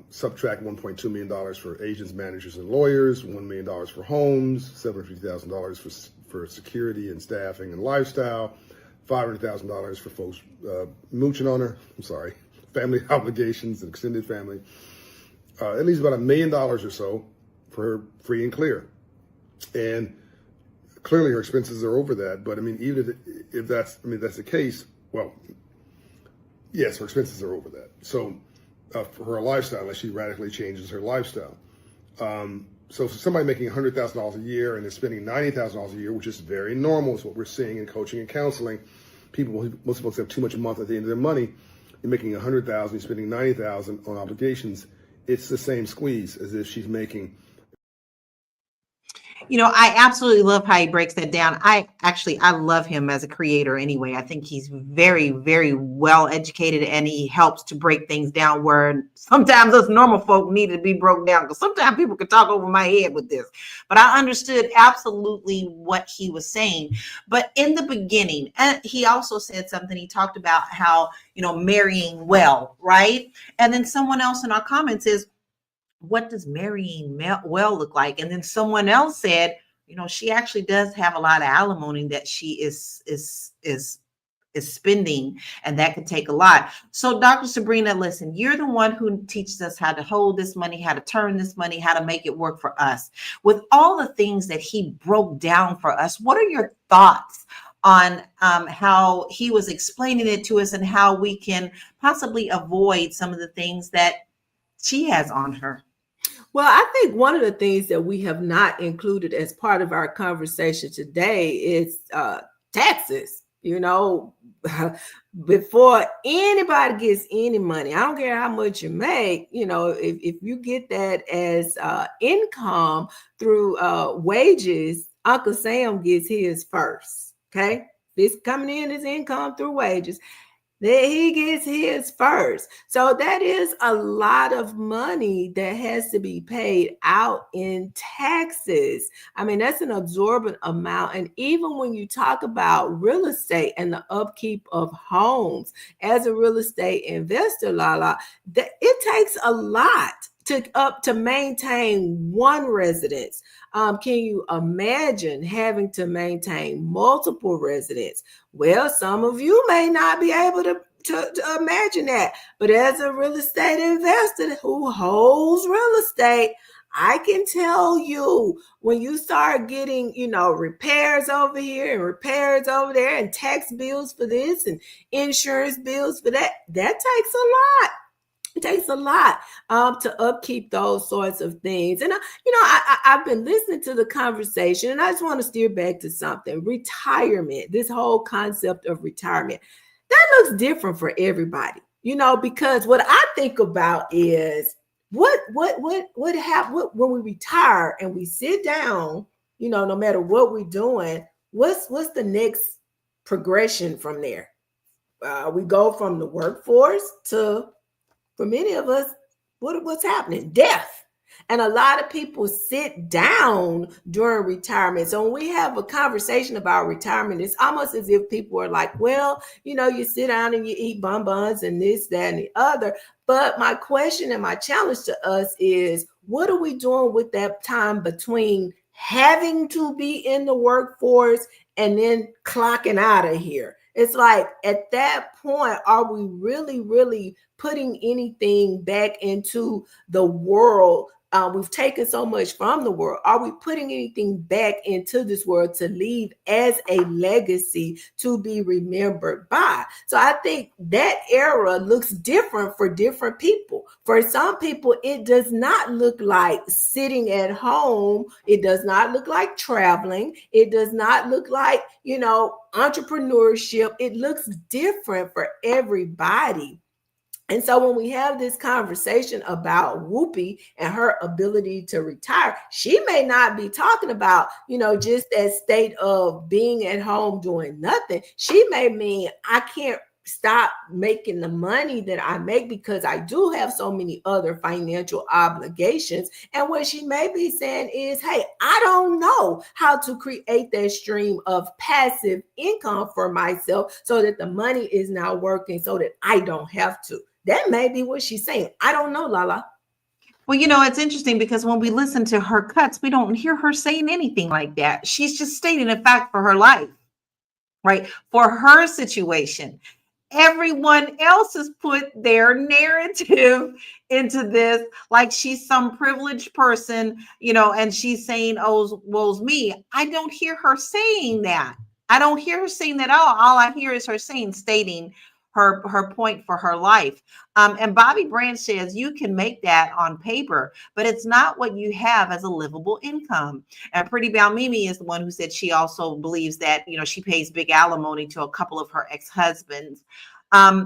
Subtract $1.2 million for agents, managers, and lawyers, $1 million for homes, $750,000 for security and staffing and lifestyle, $500,000 for folks mooching on her. Family obligations and extended family. It leaves about $1 million or so for her free and clear. And clearly her expenses are over that, but I mean, even if that's the case, well, yes, her expenses are over that. So for her lifestyle, unless she radically changes her lifestyle. So for somebody making $100,000 a year and is spending $90,000 a year, which is very normal, is what we're seeing in coaching and counseling. Most folks have too much a month at the end of their money. You're making $100,000, you're spending $90,000 on obligations. It's the same squeeze as if she's making. I absolutely love how he breaks that down. I love him as a creator anyway. I think he's very, very well educated, and he helps to break things down where sometimes us normal folk need to be broken down, because sometimes people can talk over my head with this. But I understood absolutely what he was saying. But in the beginning, and he also said something, he talked about how, marrying well, right? And then someone else in our comments is, what does marrying well look like? And then someone else said, she actually does have a lot of alimony that she is spending, and that could take a lot. So Dr. Sabrina, listen, you're the one who teaches us how to hold this money, how to turn this money, how to make it work for us. With all the things that he broke down for us, what are your thoughts on how he was explaining it to us, and how we can possibly avoid some of the things that she has on her? Well, I think one of the things that we have not included as part of our conversation today is taxes. Before anybody gets any money, I don't care how much you make, if you get that as income through wages, Uncle Sam gets his first. Okay. This coming in as income through wages, that he gets his first. So that is a lot of money that has to be paid out in taxes. I mean, that's an absorbent amount. And even when you talk about real estate and the upkeep of homes, as a real estate investor, Lala, it takes a lot to maintain one residence. Can you imagine having to maintain multiple residents? Well, some of you may not be able to imagine that, but as a real estate investor who holds real estate, I can tell you, when you start getting, repairs over here and repairs over there, and tax bills for this and insurance bills for that, that takes a lot. It takes a lot to upkeep those sorts of things. And, I've been listening to the conversation, and I just want to steer back to something. Retirement, this whole concept of retirement, that looks different for everybody, because what I think about is what happens when we retire and we sit down, no matter what we're doing, what's the next progression from there? We go from the workforce to, for many of us, what's happening? Death. And a lot of people sit down during retirement. So when we have a conversation about retirement, it's almost as if people are like, well, you sit down and you eat bonbons and this, that, and the other. But my question and my challenge to us is, what are we doing with that time between having to be in the workforce and then clocking out of here? It's like, at that point, are we really, really putting anything back into the world? We've taken so much from the world. Are we putting anything back into this world to leave as a legacy to be remembered by? So I think that era looks different for different people. For some people, it does not look like sitting at home. It does not look like traveling. It does not look like, entrepreneurship. It looks different for everybody. And so when we have this conversation about Whoopi and her ability to retire, she may not be talking about, just that state of being at home doing nothing. She may mean, I can't stop making the money that I make because I do have so many other financial obligations. And what she may be saying is, hey, I don't know how to create that stream of passive income for myself so that the money is now working so that I don't have to. That may be what she's saying. I don't know, Lala. Well, it's interesting because when we listen to her cuts, we don't hear her saying anything like that. She's just stating a fact for her life, right? For her situation. Everyone else has put their narrative into this, like she's some privileged person, and she's saying, oh, woe's me. I don't hear her saying that. I don't hear her saying that at all. All I hear is her stating her point for her life. And Bobby Branch says you can make that on paper, but it's not what you have as a livable income. And Pretty Bow Mimi is the one who said she also believes that, she pays big alimony to a couple of her ex-husbands.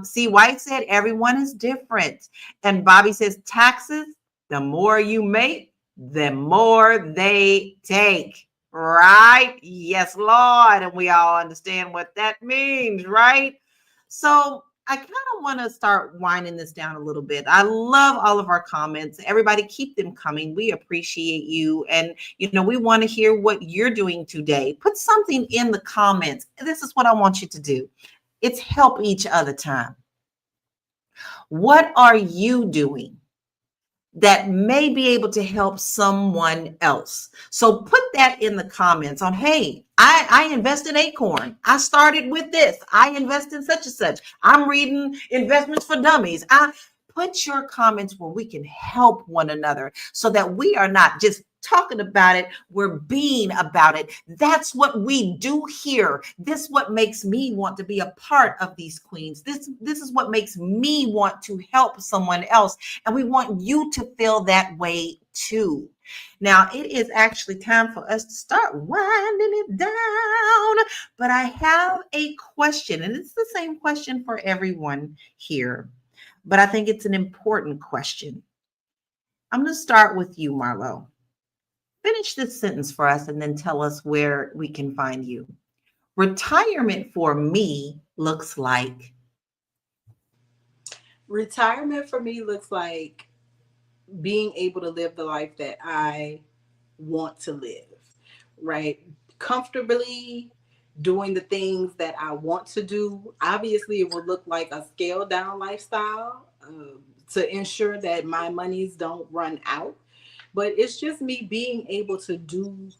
C. White said everyone is different. And Bobby says taxes, the more you make, the more they take. right? Yes, Lord. And we all understand what that means, right? So I kind of want to start winding this down a little bit. I love all of our comments. Everybody, keep them coming. We appreciate you. And, we want to hear what you're doing today. Put something in the comments. This is what I want you to do. It's help each other time. What are you doing that may be able to help someone else? So put that in the comments on, hey, I invest in Acorn. I started with this. I invest in such and such. I'm reading Investments for Dummies. I put your comments where we can help one another so that we are not just talking about it, we're being about it. That's what we do here. This is what makes me want to be a part of these queens. This is what makes me want to help someone else. And we want you to feel that way too. Now, it is actually time for us to start winding it down. But I have a question, and it's the same question for everyone here. But I think it's an important question. I'm going to start with you, Marlo. Finish this sentence for us and then tell us where we can find you. Retirement for me looks like. Retirement for me looks like being able to live the life that I want to live, right? Comfortably doing the things that I want to do. Obviously, it will look like a scaled down lifestyle to ensure that my monies don't run out. But it's just me being able to do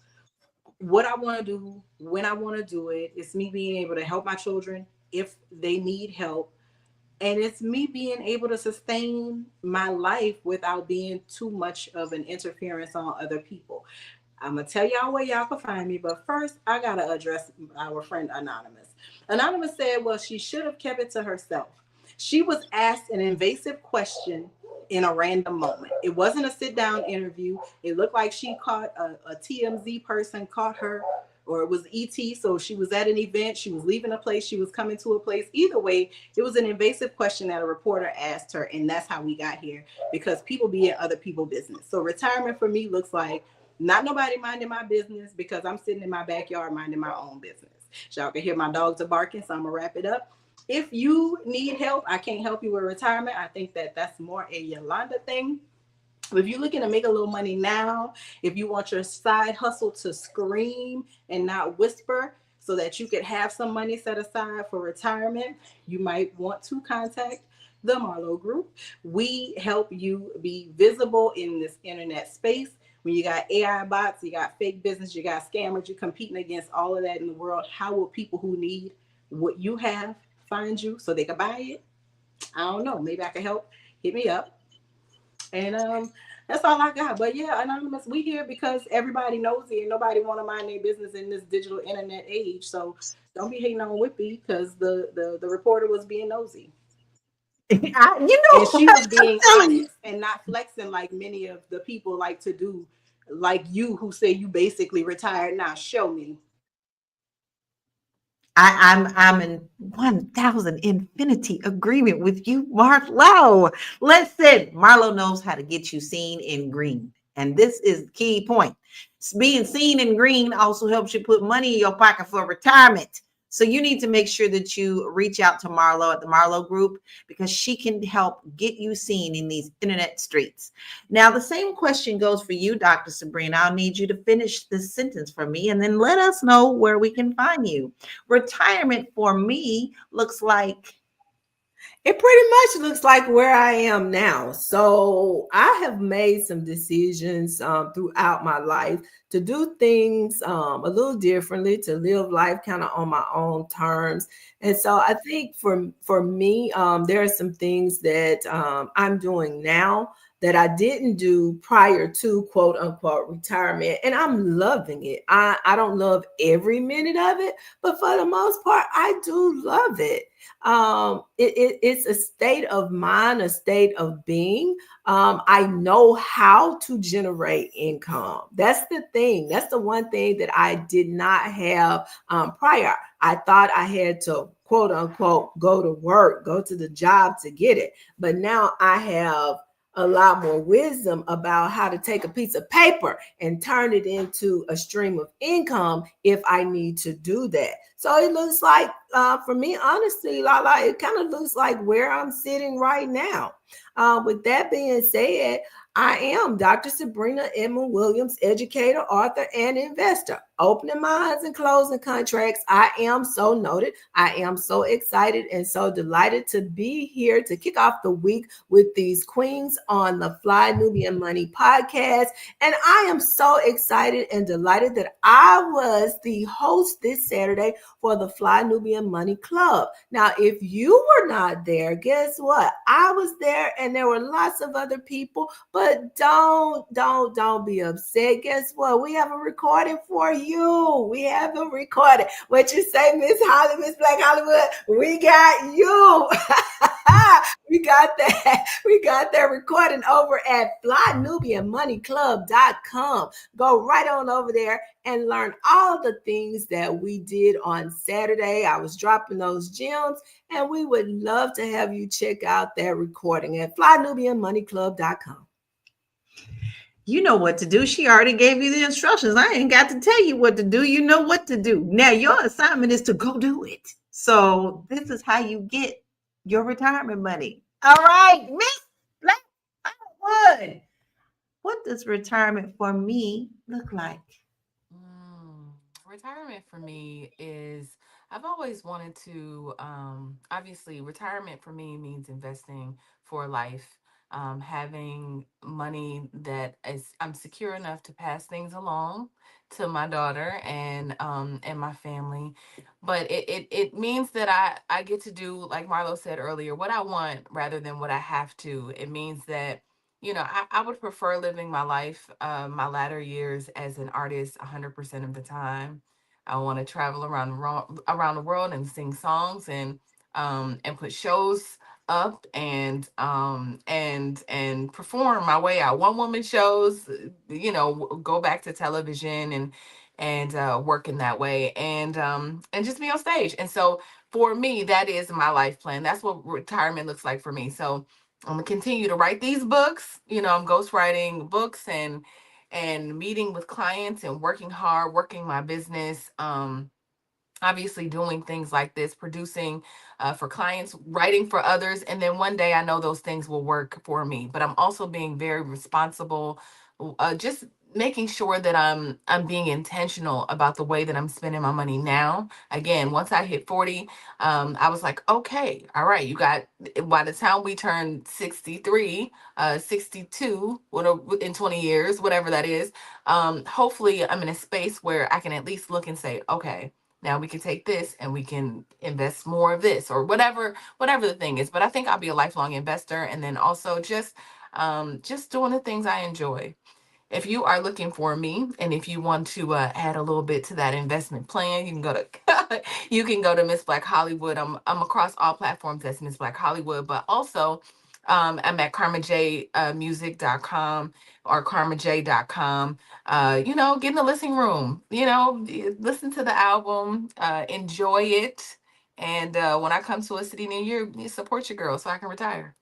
what I want to do when I want to do it. It's me being able to help my children if they need help. And it's me being able to sustain my life without being too much of an interference on other people. I'm going to tell y'all where y'all can find me. But first, I got to address our friend Anonymous. Anonymous said, well, she should have kept it to herself. She was asked an invasive question in a random moment. It wasn't a sit down interview. It looked like she caught a TMZ person caught her, or it was ET. So she was at an event. She was leaving a place. She was coming to a place. Either way, it was an invasive question that a reporter asked her. And that's how we got here, because people be in other people's business. So retirement for me looks like not nobody minding my business, because I'm sitting in my backyard minding my own business. So y'all can hear my dogs are barking. So I'm going to wrap it up. If you need help, I can't help you with retirement. I think that that's more a Yolanda thing. If you're looking to make a little money now, if you want your side hustle to scream and not whisper so that you could have some money set aside for retirement, you might want to contact the Marlo Group. We help you be visible in this internet space. When you got AI bots, you got fake business, you got scammers, you're competing against all of that in the world. How will people who need what you have find you so they can buy it? I don't know. Maybe I can help. Hit me up. And that's all I got. But yeah, Anonymous, we here because everybody knows it and nobody want to mind their business in this digital internet age. So don't be hating on Whoopi because the reporter was being nosy. And she was being honest and not flexing like many of the people like to do, like you, who say you basically retired. Now show me. I'm in 1,000 infinity agreement with you, Marlo. Listen, Marlo knows how to get you seen in green. And this is the key point. Being seen in green also helps you put money in your pocket for retirement. So you need to make sure that you reach out to Marlo at the Marlo Group, because she can help get you seen in these internet streets. Now, the same question goes for you, Dr. Sabrina. I'll need you to finish this sentence for me and then let us know where we can find you. Retirement for me looks like. It pretty much looks like where I am now. So I have made some decisions throughout my life to do things a little differently, to live life kind of on my own terms. And so I think for me, there are some things that I'm doing now that I didn't do prior to quote unquote retirement. And I'm loving it. I don't love every minute of it, but for the most part, I do love it. It's a state of mind, a state of being. I know how to generate income. That's the thing. That's the one thing that I did not have prior. I thought I had to quote unquote go to work, go to the job to get it. But now I have a lot more wisdom about how to take a piece of paper and turn it into a stream of income if I need to do that. So it looks like, for me, honestly, Lala, it kind of looks like where I'm sitting right now. With that being said, I am Dr. Sabrina Edmond Williams, educator, author, and investor. Opening minds and closing contracts. I am so noted. I am so excited and so delighted to be here to kick off the week with these queens on the Fly Nubian Money podcast. And I am so excited and delighted that I was the host this Saturday for the Fly Nubian Money Club. Now, if you were not there, guess what? I was there and there were lots of other people, but don't be upset. Guess what? We have a recording for you. We have a recording. What you say, Miss Holly, Miss Black Hollywood? We got you. We got that. We got that recording over at flynubianmoneyclub.com. Go right on over there and learn all the things that we did on Saturday. I was dropping those gems, and we would love to have you check out that recording at flynubianmoneyclub.com. You know what to do. She already gave you the instructions. I ain't got to tell you what to do. You know what to do. Now, your assignment is to go do it. So this is how you get your retirement money. All right, Miss Black Hollywood. What does retirement for me look like? Retirement for me is, I've always wanted to, obviously, retirement for me means investing for life, having money that is, I'm secure enough to pass things along to my daughter and my family. But it means that I get to do, like Marlo said earlier, what I want rather than what I have to. It means that, I would prefer living my life, my latter years as an artist 100% of the time. I want to travel around the world and sing songs and put shows up and perform my way out. One woman shows, go back to television and work in that way and just be on stage. And so for me, that is my life plan. That's what retirement looks like for me. So I'm gonna continue to write these books. I'm ghostwriting books and meeting with clients and working hard, working my business. Obviously doing things like this, producing for clients, writing for others, and then one day I know those things will work for me. But I'm also being very responsible, just making sure that I'm being intentional about the way that I'm spending my money now. Again, once I hit 40, I was like, okay, all right, you got, by the time we turn 63, 62, in 20 years, whatever that is, hopefully I'm in a space where I can at least look and say, okay, now we can take this and we can invest more of this or whatever the thing is. But I think I'll be a lifelong investor, and then also just doing the things I enjoy. If you are looking for me, and if you want to add a little bit to that investment plan, you can go to Miss Black Hollywood. I'm across all platforms as Miss Black Hollywood, but also I'm at karmajmusic.com or karmaj.com. Get in the listening room. Listen to the album, enjoy it, and when I come to a city near you, support your girl so I can retire.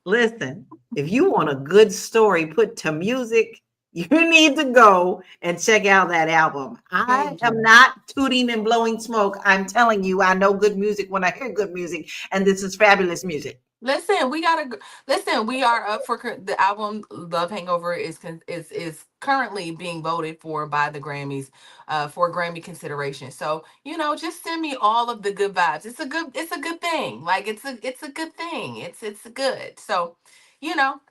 Listen, if you want a good story put to music, you need to go and check out that album. I am not tooting and blowing smoke. I'm telling you, I know good music when I hear good music, and this is fabulous music. Listen, we gotta listen. We are up for the album. Love Hangover is currently being voted for by the Grammys, for Grammy consideration. So just send me all of the good vibes. It's a good thing. Like it's a good thing. It's good. So,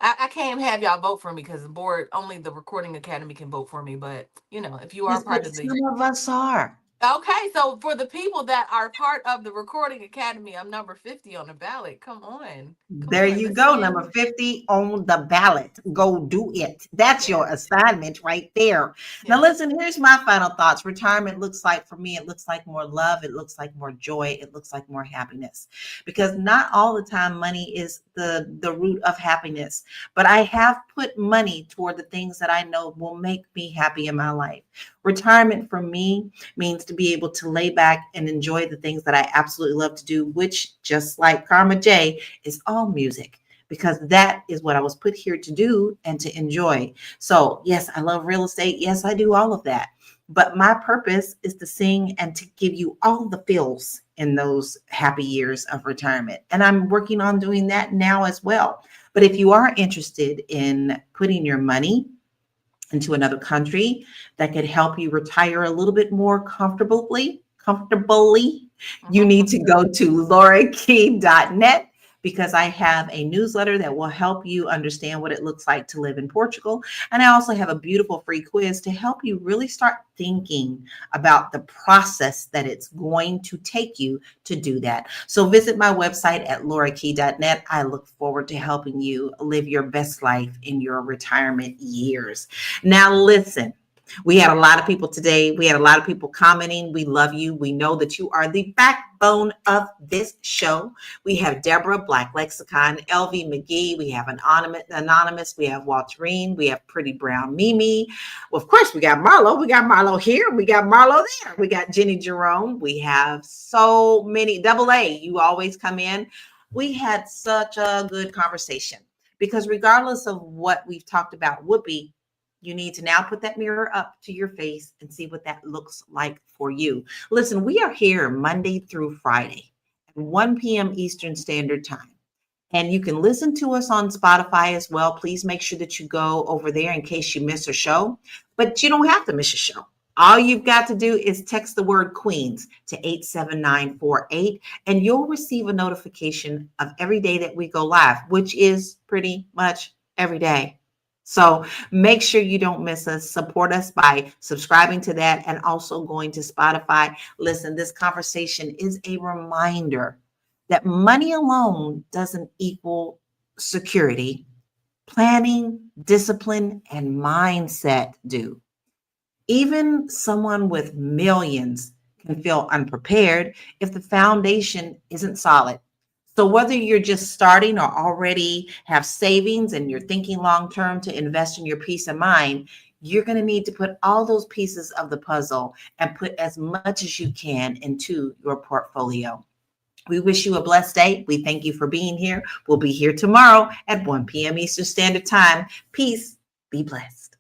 I can't have y'all vote for me because the board, only the Recording Academy can vote for me. But if you are part of the, some of us are. okay, so for the people that are part of the Recording Academy, I'm number 50 on the ballot. Come on. There you go. Number 50 on the ballot. Go do it. That's your assignment right there. Now, listen, here's my final thoughts. Retirement looks like, for me, it looks like more love. It looks like more joy. It looks like more happiness, because not all the time money is the root of happiness. But I have put money toward the things that I know will make me happy in my life. Retirement for me means to be able to lay back and enjoy the things that I absolutely love to do, which, just like Karma J, is all music. because that is what I was put here to do and to enjoy. So yes, I love real estate. Yes, I do all of that. But my purpose is to sing and to give you all the feels in those happy years of retirement. And I'm working on doing that now as well. But if you are interested in putting your money into another country that could help you retire a little bit more comfortably, you need to go to laurakey.net, because I have a newsletter that will help you understand what it looks like to live in Portugal. And I also have a beautiful free quiz to help you really start thinking about the process that it's going to take you to do that. So visit my website at laurakey.net. I look forward to helping you live your best life in your retirement years. Now, listen. We had a lot of people today. We had a lot of people commenting. We love you. We know that you are the backbone of this show. We have Deborah, Black Lexicon, LV McGee. We have Anonymous. We have Walterine. We have Pretty Brown Mimi. Well, of course, we got Marlo. We got Marlo here. We got Marlo there. We got Jenny Jerome. We have so many. Double A, you always come in. We had such a good conversation, because regardless of what we've talked about, Whoopi, you need to now put that mirror up to your face and see what that looks like for you. Listen, we are here Monday through Friday at 1 p.m. Eastern Standard Time. And you can listen to us on Spotify as well. Please make sure that you go over there in case you miss a show. But you don't have to miss a show. All you've got to do is text the word Queens to 87948, and you'll receive a notification of every day that we go live, which is pretty much every day. So make sure you don't miss us. Support us by subscribing to that and also going to Spotify. Listen, this conversation is a reminder that money alone doesn't equal security. Planning, discipline, and mindset do. Even someone with millions can feel unprepared if the foundation isn't solid. So whether you're just starting or already have savings and you're thinking long-term to invest in your peace of mind, you're going to need to put all those pieces of the puzzle and put as much as you can into your portfolio. We wish you a blessed day. We thank you for being here. We'll be here tomorrow at 1 p.m. Eastern Standard Time. Peace. Be blessed.